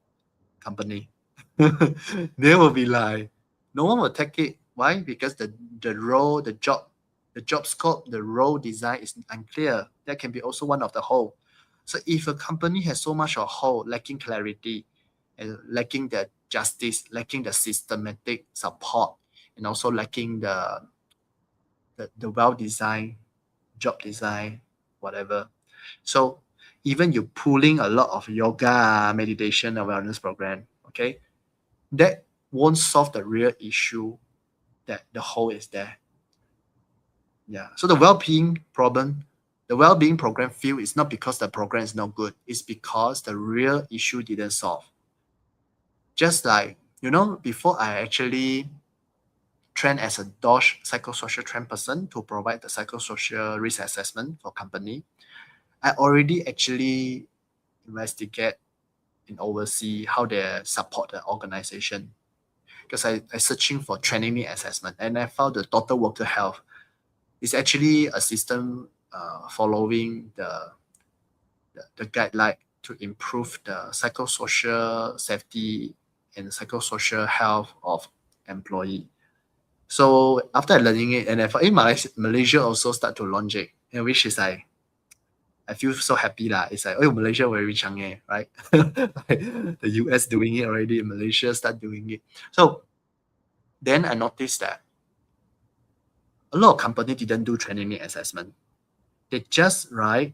company. They will be like, no one will take it. Why? Because the role, the job scope, the role design is unclear. That can be also one of the whole. So if a company has so much of whole, lacking clarity, and lacking the justice, lacking the systematic support, and also lacking the well-designed job design, whatever. So even you pulling a lot of yoga, meditation, awareness program, okay, that won't solve the real issue that the hole is there. Yeah. So the well-being program failed is not because the program is not good. It's because the real issue didn't solve. Just like, before I actually trained as a DOSH psychosocial trained person to provide the psychosocial risk assessment for company, I already actually investigate and oversee how they support the organization. Because I searching for training need assessment, and I found the total worker health is actually a system following the guideline to improve the psychosocial safety and psychosocial health of employee. So after learning it, and I thought, Malaysia also start to launch it, and which is like, I feel so happy lah. It's like, Malaysia very change, right? The US doing it already, Malaysia start doing it. So then I noticed that a lot of company didn't do training need assessment. They just like,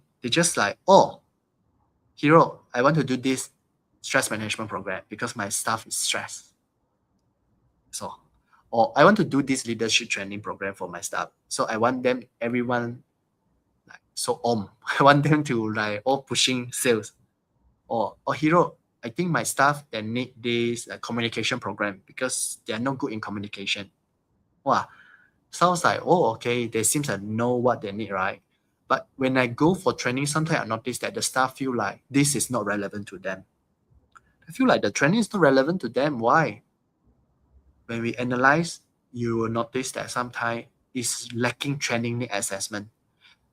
Hero, I want to do this stress management program because my staff is stressed. So, or I want to do this leadership training program for my staff. So I want everyone like I want them to like all pushing sales. Or Hero, I think my staff they need this communication program because they are not good in communication. Wow, sounds like okay, they seems to know what they need, right? But when I go for training, sometimes I notice that the staff feel like this is not relevant to them. I feel like the training is not relevant to them. Why? When we analyze, you will notice that sometimes it's lacking training need assessment.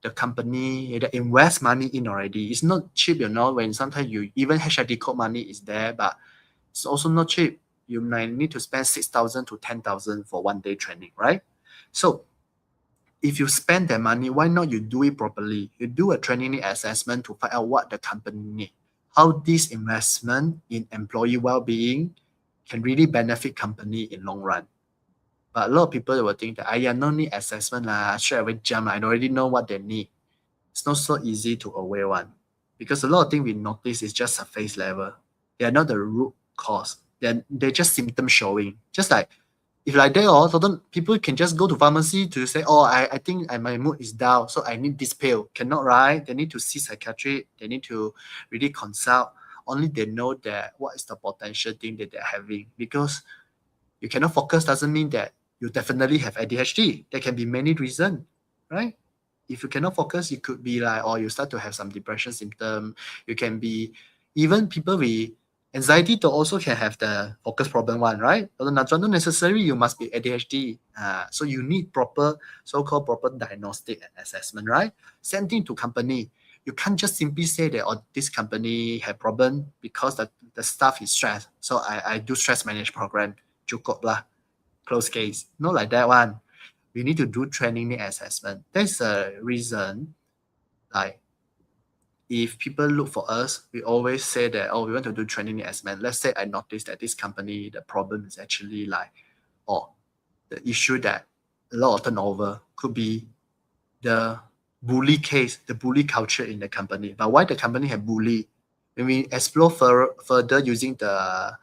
The company, they invest money in already. It's not cheap, when sometimes you even HID code money is there, but it's also not cheap. You might need to spend 6,000 to 10,000 for 1 day training, right? So if you spend that money, why not you do it properly? You do a training need assessment to find out what the company need, how this investment in employee well-being can really benefit company in long run. But a lot of people will think that, no need assessment straight away jump. I already know what they need. It's not so easy to aware one. Because a lot of things we notice is just surface level. They are not the root cause. They're just symptom showing. Just like, if like that, so people can just go to pharmacy to say, I think my mood is down, so I need this pill. Cannot, right? They need to see psychiatrist. They need to really consult. Only they know that what is the potential thing that they're having. Because you cannot focus doesn't mean that you definitely have ADHD. There can be many reasons, right? If you cannot focus, it could be like, or you start to have some depression symptom. You can be, even people with anxiety to also can have the focus problem one, right? Not necessarily you must be ADHD. So you need so-called proper diagnostic and assessment, right? Same thing to company. You can't just simply say that this company have problem because the staff is stressed. So I do stress management program, cukup lah, close case. Not like that one. We need to do training need assessment. That's a reason, like, if people look for us, we always say that, we want to do training need assessment. Let's say I notice that this company, the problem is actually like, the issue that a lot of turnover could be the bully case, the bully culture in the company. But why the company have bully? When we explore further using the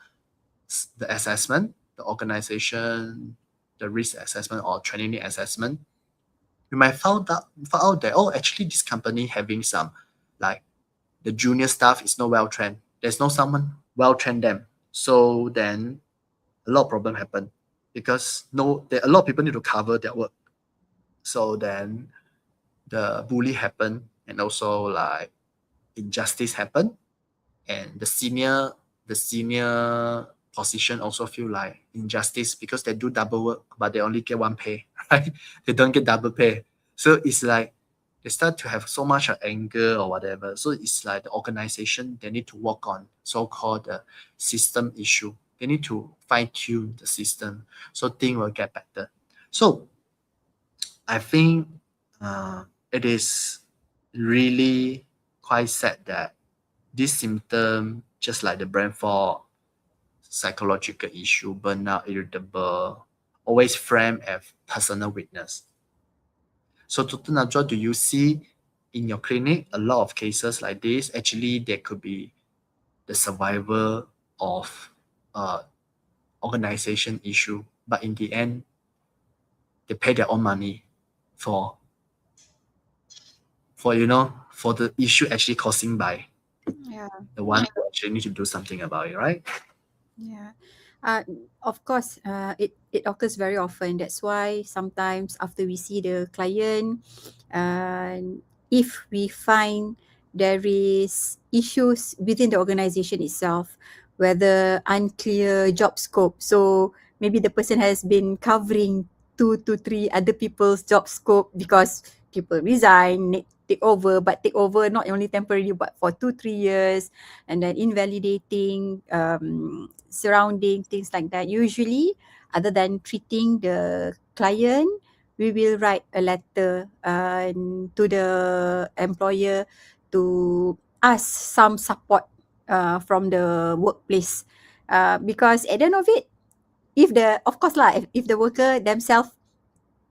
assessment, the organization, the risk assessment or training need assessment, you might find out that, actually this company having some, like, the junior staff is not well trained. There's no someone well trained them. So then a lot of problem happen because a lot of people need to cover their work. So then the bully happen, and also like injustice happen, and the senior position also feel like injustice because they do double work but they only get one pay, right? They don't get double pay. So it's like they start to have so much anger or whatever. So it's like the organization, they need to work on so-called system issue. They need to fine-tune the system so things will get better. So I think it is really quite sad that this symptom, just like the brain fog, psychological issue, burnout, irritable, always framed as personal weakness. So Dr. Najwa, do you see in your clinic a lot of cases like this? Actually, there could be the survival of organization issue, but in the end, they pay their own money for the issue actually causing by Yeah. the one who actually need to do something about it, right? Yeah. Uh, of course, it occurs very often. That's why sometimes after we see the client, if we find there is issues within the organization itself, whether unclear job scope. So maybe the person has been covering 2 to 3 other people's job scope because people resign, take over, but take over not only temporarily but for 2 3 years, and then invalidating surrounding things like that. Usually, other than treating the client, we will write a letter to the employer to ask some support from the workplace, because at the end of it, if the of course lah, if the worker themselves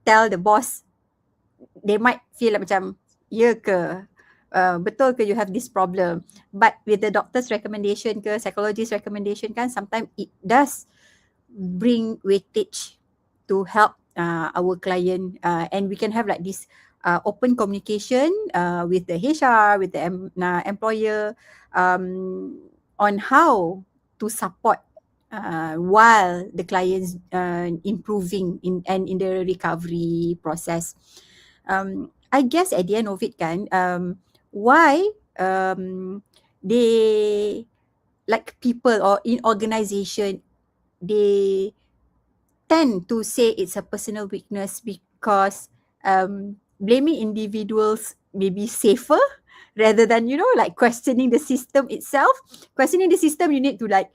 tell the boss, they might feel like macam, ya ke, betul ke you have this problem. But with the doctor's recommendation ke, psychologist recommendation kan, sometimes it does bring weightage to help our client, and we can have like this open communication with the HR, with the employer, on how to support while the client's improving in the recovery process. I guess at the end of it kan, why they, like people or in organization, they tend to say it's a personal weakness because blaming individuals may be safer rather than, like questioning the system itself. Questioning the system, you need to like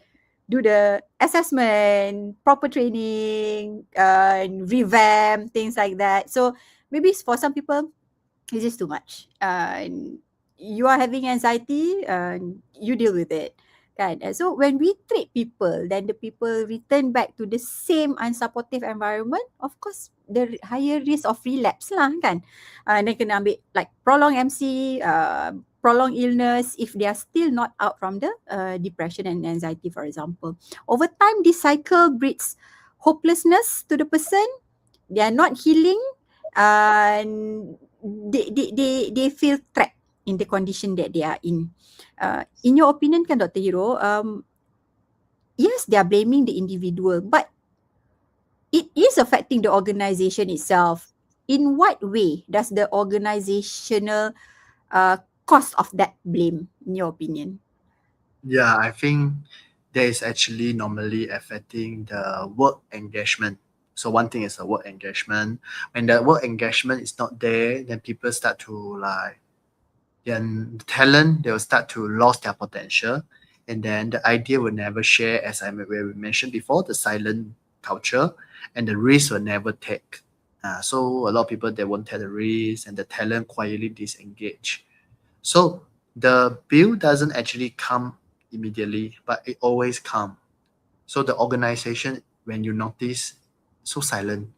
do the assessment, proper training, revamp, things like that. So maybe for some people, it's just too much. You are having anxiety, you deal with it. Kan? So when we treat people, then the people return back to the same unsupportive environment, of course, the higher risk of relapse lah kan. Then kena ambil like prolonged MC, prolonged illness if they are still not out from the depression and anxiety, for example. Over time, this cycle breeds hopelessness to the person. They are not healing, and they feel trapped in the condition that they are in. In your opinion kan, Dr. Hiro, yes, they are blaming the individual, but it is affecting the organization itself. In what way does the organizational cost of that blame, in your opinion? Yeah, I think that is actually normally affecting the work engagement. So one thing is the work engagement. When the work engagement is not there, then people start to then the talent, they will start to lose their potential. And then the idea will never share, as we mentioned before, the silent culture, and the risk will never take. So a lot of people, they won't take the risk, and the talent quietly disengage. So the bill doesn't actually come immediately, but it always comes. So the organization, when you notice, so silent,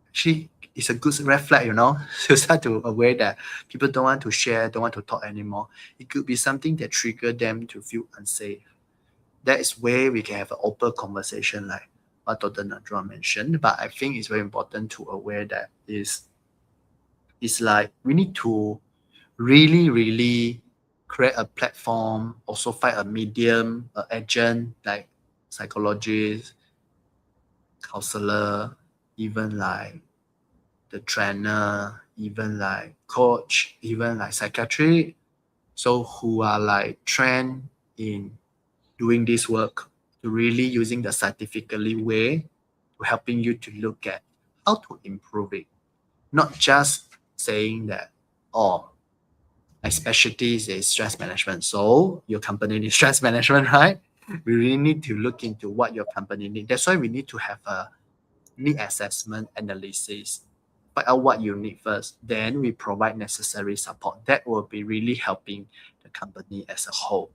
actually it's a good red flag, you start to aware that people don't want to share, don't want to talk anymore. It could be something that trigger them to feel unsafe. That is where we can have an open conversation like what Dr. Najwa mentioned. But I think it's very important to aware that it's like we need to really, really create a platform, also find a medium, an agent like psychologist, counselor, even like the trainer, even like coach, even like psychiatry. So who are like trained in doing this work to really using the scientifically way to helping you to look at how to improve it. Not just saying that, oh, my specialty is stress management. So your company needs stress management, right? We really need to look into what your company needs. That's why we need to have a need assessment analysis. Find out what you need first. Then we provide necessary support. That will be really helping the company as a whole.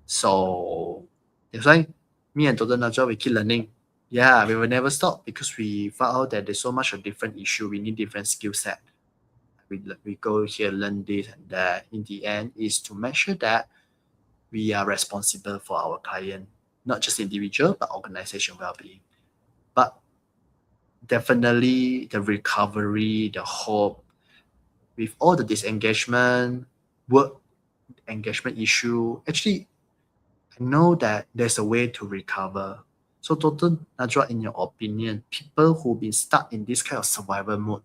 So that's why me and Dr. Najwa, we keep learning. Yeah, we will never stop because we found out that there's so much of different issue. We need different skill set. We go here, learn this and that. In the end, is to make sure that we are responsible for our client, not just individual, but organization well-being. But definitely the recovery, the hope, with all the disengagement, work engagement issue, actually, I know that there's a way to recover. So, Dr. Najwa, in your opinion, people who've been stuck in this kind of survival mode,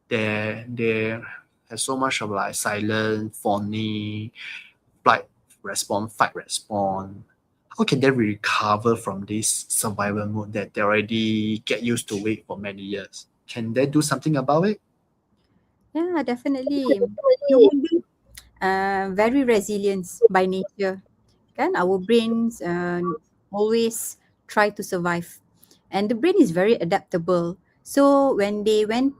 they have so much of like silent, phony, fight response. How can they recover from this survival mode that they already get used to it for many years? Can they do something about it? Yeah, definitely. Human being very resilient by nature. Kan our brains always try to survive, and the brain is very adaptable. So when they went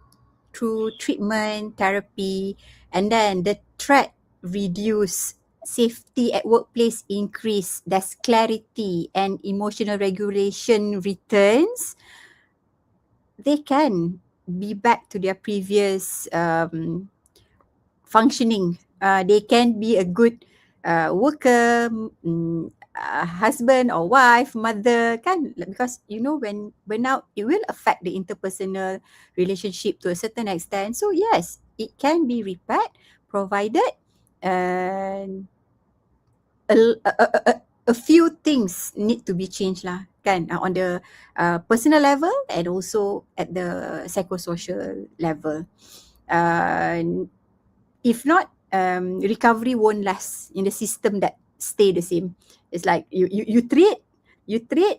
through treatment, therapy, and then the threat reduce, safety at workplace increase, there's clarity and emotional regulation returns, they can be back to their previous functioning. They can be a good worker, husband or wife, mother, kan? Because you know when now it will affect the interpersonal relationship to a certain extent. So yes, it can be repaired, provided and a few things need to be changed lah, kan? On the personal level and also at the psychosocial level. If not, recovery won't last in the system that stay the same. It's like you treat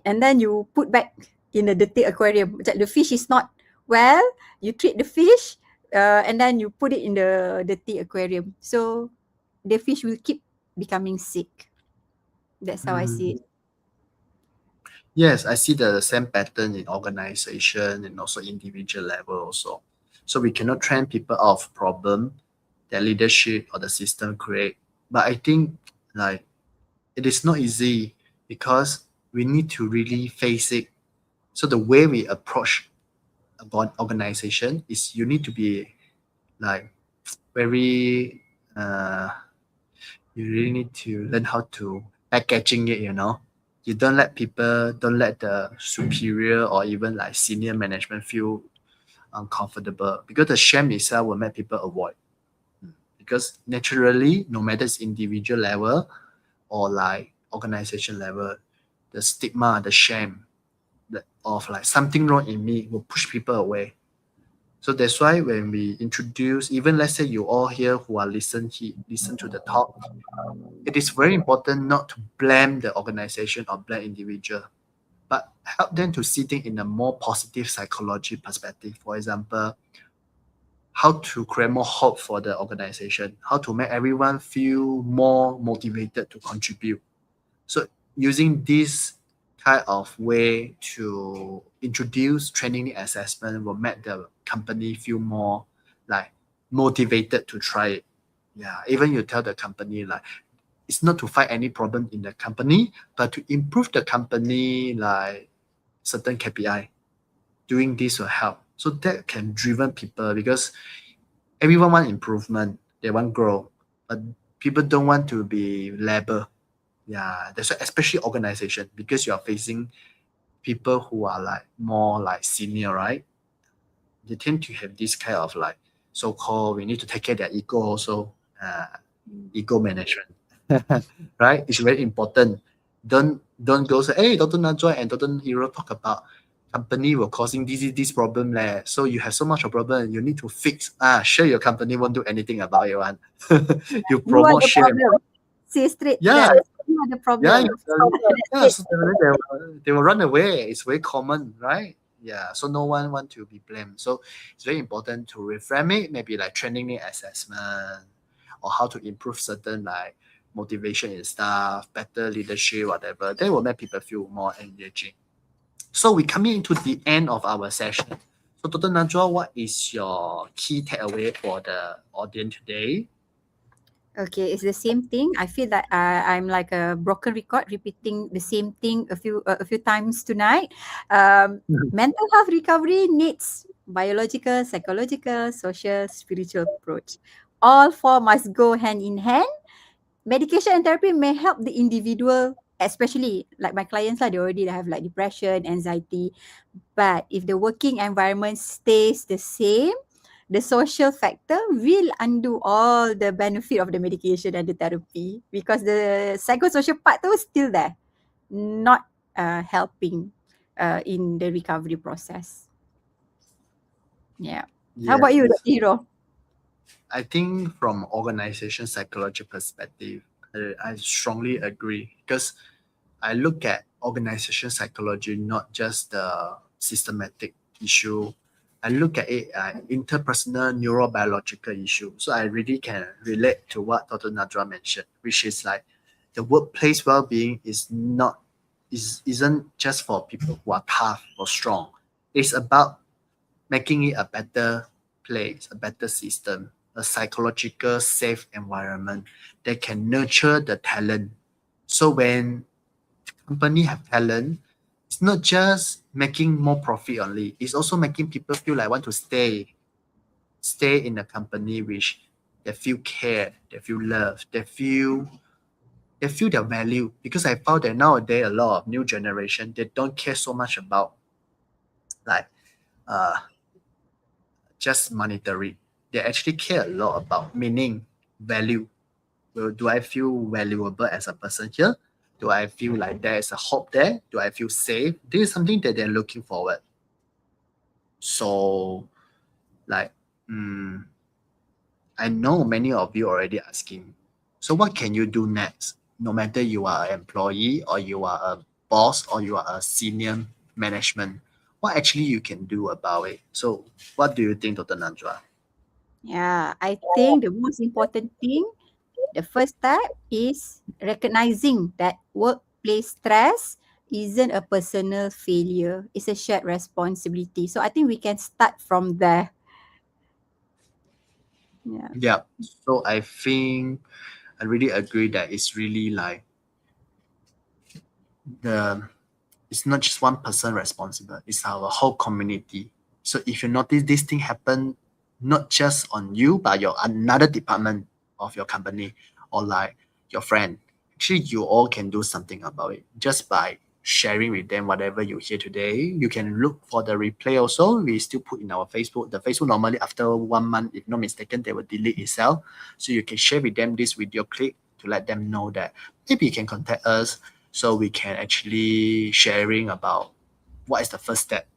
and then you put back in a dirty aquarium. Macam the fish is not well, you treat the fish and then you put it in the dirty aquarium. So the fish will keep becoming sick. That's how I see it. Yes, I see the same pattern in organization and also individual level also. So we cannot train people out of problem that leadership or the system create. But I think like it is not easy because we need to really face it. So the way we approach about organization is you need to be like very you really need to learn how to packaging it, you don't let the superior or even like senior management feel uncomfortable, because the shame itself will make people avoid. Because naturally, no matter it's individual level or like organization level, the stigma, the shame of like something wrong in me will push people away. So that's why when we introduce, even let's say you all here who are listen to the talk, it is very important not to blame the organization or blame individual, but help them to see things in a more positive psychology perspective. For example, how to create more hope for the organization, how to make everyone feel more motivated to contribute. So using this kind of way to introduce training assessment will make the company feel more like motivated to try it. Yeah, even you tell the company like it's not to fight any problem in the company, but to improve the company like certain KPI. Doing this will help. So that can driven people, because everyone want improvement, they want grow, but people don't want to be labor. Yeah, that's why especially organization, because you are facing people who are like more like senior, right? They tend to have this kind of like so-called we need to take care of their ego also, ego management. Right? It's very important. Don't go say, hey, Dr. Najwa and Dr. Hero talk about company were causing this problem leh. So you have so much of problem you need to fix. Sure, your company won't do anything about it one. You You are promote the shame. problem. Say straight. Yeah, You are the yeah, problem. so they will run away. It's very common, right? Yeah, so no one want to be blamed. So it's very important to reframe it, maybe like training assessment or how to improve certain like motivation and stuff, better leadership, whatever. They will make people feel more engaging. So we coming into the end of our session. So Dr. Najwa, what is your key takeaway for the audience today? Okay, it's the same thing. I feel that I'm like a broken record, repeating the same thing a few times tonight. Mental health recovery needs biological, psychological, social, spiritual approach. All four must go hand in hand. Medication and therapy may help the individual especially like my clients lah, they already have like depression, anxiety. But if the working environment stays the same, the social factor will undo all the benefit of the medication and the therapy, because the psychosocial part tu still there, not helping in the recovery process. Yeah. How about you, Yes. Dr. Hiro? I think from organization psychology perspective, I strongly agree because I look at organization psychology not just the systematic issue. I look at it interpersonal neurobiological issue. So I really can relate to what Dr. Nadra mentioned, which is like the workplace well-being isn't just for people who are tough or strong. It's about making it a better place, a better system, a psychological safe environment that can nurture the talent. So when company have talent, it's not just making more profit only. It's also making people feel like want to stay in the company which they feel care, they feel love, they feel their value. Because I found that nowadays a lot of new generation they don't care so much about like uh just monetary. They actually care a lot about meaning, value. Well, do I feel valuable as a person here? Do I feel like there is a hope there? Do I feel safe? This is something that they're looking forward. So, like, I know many of you already asking, so what can you do next? No matter you are an employee or you are a boss or you are a senior management, what actually you can do about it? So, what do you think, Dr. Nanjwa? Yeah, I think the most important thing, the first step is recognizing that workplace stress isn't a personal failure, it's a shared responsibility. So I think we can start from there. Yeah. Yeah. So I think I really agree that it's really like the it's not just one person responsible, it's our whole community. So if you notice this thing happen not just on you but your another department of your company or like your friend, actually you all can do something about it just by sharing with them whatever you hear today. You can look for the replay also. We still put in our Facebook. The Facebook normally after 1 month, if not mistaken, they will delete itself. So you can share with them this video clip to let them know that maybe you can contact us so we can actually sharing about what is the first step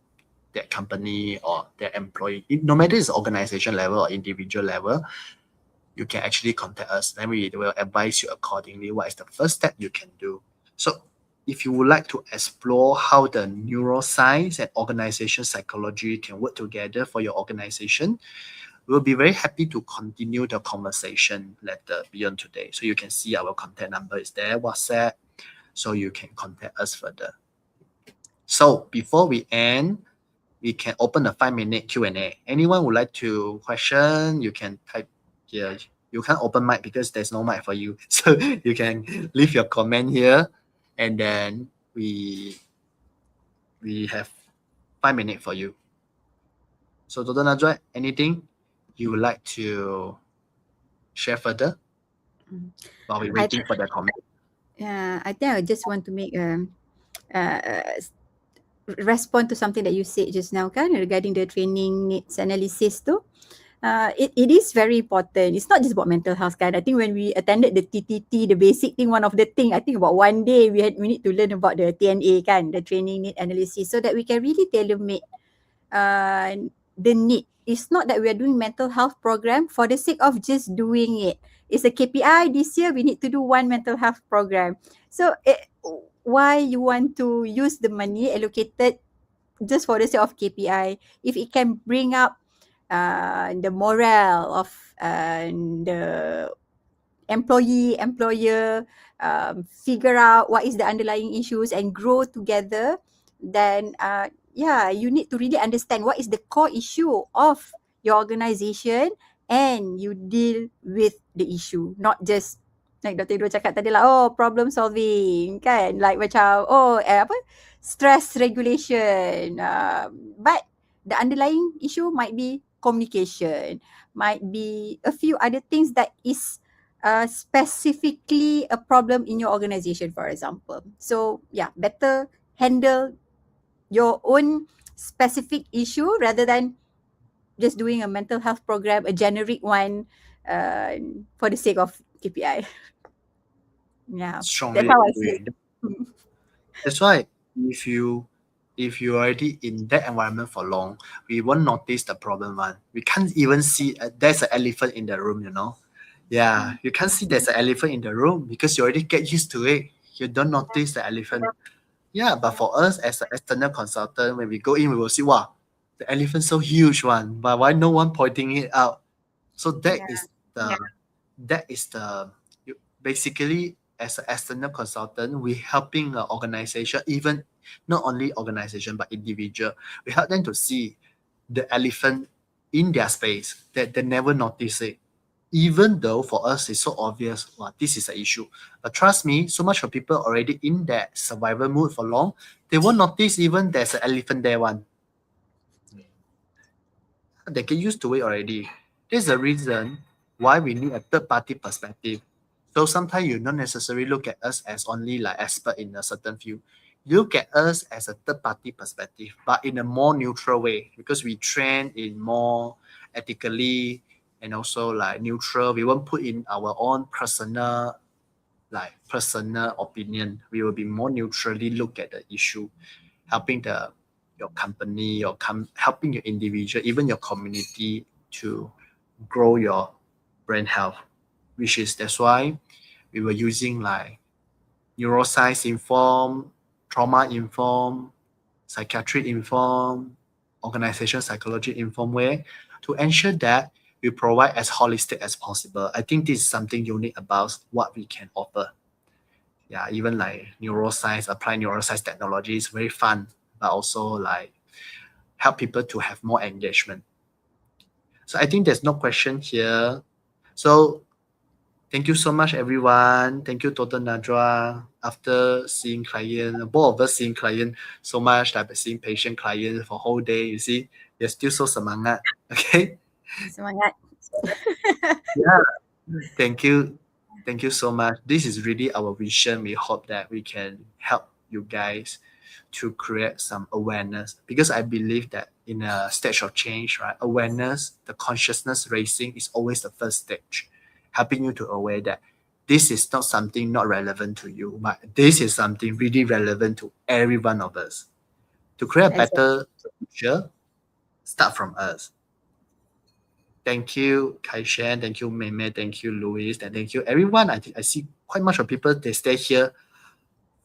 that company or their employee, no matter it's organization level or individual level, you can actually contact us. Then we will advise you accordingly what is the first step you can do. So if you would like to explore how the neuroscience and organization psychology can work together for your organization, we'll be very happy to continue the conversation later beyond today. So you can see our contact number is there, WhatsApp, so you can contact us further. So before we end, we can open a 5-minute Q&A. Anyone would like to question, you can type here. You can't open mic because there's no mic for you. So you can leave your comment here and then we have 5 minutes for you. So Dr. Najwa, anything you would like to share further while we're waiting for the comment? Yeah, I think I just want to make respond to something that you said just now kan, regarding the training needs analysis tu. It is very important. It's not just about mental health kan. I think when we attended the TTT, the basic thing, one of the thing, I think about one day we need to learn about the TNA kan, the training need analysis, so that we can really tailor-make the need. It's not that we are doing mental health program for the sake of just doing it. It's a KPI this year, we need to do one mental health program. So why you want to use the money allocated just for the sake of KPI if it can bring up the morale of the employer, figure out what is the underlying issues and grow together, then yeah, you need to really understand what is the core issue of your organization and you deal with the issue, not just like Dr. Idro cakap tadi lah, oh problem solving kan, like macam apa, stress regulation, but the underlying issue might be communication, might be a few other things that is specifically a problem in your organization, for example. So yeah, better handle your own specific issue rather than just doing a mental health program, a generic one, for the sake of KPI. Yeah, that's Strongly how I see agree. it. Mm. That's why if you already in that environment for long, we won't notice the problem one. We can't even see there's an elephant in the room, you know. Yeah, you can't see there's an elephant in the room because you already get used to it. You don't notice the elephant. Yeah, but for us as an external consultant, when we go in, we will see, wow, the elephant so huge one, but why no one pointing it out? So Yeah. that is the basically as an external consultant, we helping an organization, even not only organization but individual. We help them to see the elephant in their space that they never notice it. Even though for us it's so obvious, wow, this is an issue. But trust me, so much of people already in that survival mood for long, they won't notice even there's an elephant there one. They get used to it already. There's a reason why we need a third party perspective. So sometimes you don't necessarily look at us as only like expert in a certain field. Look at us as a third party perspective, but in a more neutral way because we train in more ethically and also like neutral. We won't put in our own personal opinion. We will be more neutrally look at the issue, helping your company, helping your individual, even your community to grow your brain health. That's why we were using like neuroscience informed, trauma informed, psychiatric informed, organization psychology informed way to ensure that we provide as holistic as possible. I think this is something unique about what we can offer. Yeah, even like neuroscience, applied neuroscience technology is very fun, but also like help people to have more engagement. So I think there's no question here. So thank you so much, everyone. Thank you, Dr. Najwa. After seeing client, both of us seeing client so much, like seeing patient client for whole day, you see, they're still so semangat. Okay. Semangat. Yeah. Thank you. Thank you so much. This is really our vision. We hope that we can help you guys to create some awareness because I believe that in a stage of change, right, awareness, the consciousness raising is always the first stage, helping you to aware that this is not something not relevant to you, but this is something really relevant to every one of us. To create a Exactly. better future, start from us. Thank you, Kaishan. Thank you, Meme. Thank you, Louis. And thank you, everyone. I see quite much of people, they stay here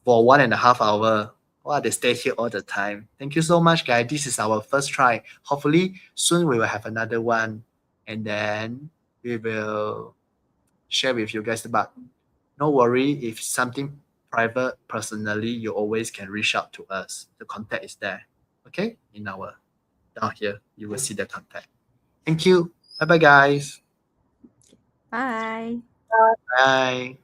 for 1.5 hours. Wow, they stay here all the time. Thank you so much, guys. This is our first try. Hopefully, soon we will have another one. And then we will share with you guys. But no worry, if something private, personally, you always can reach out to us. The contact is there. Okay? Down here, you will see the contact. Thank you. Bye bye, guys. Bye. Bye.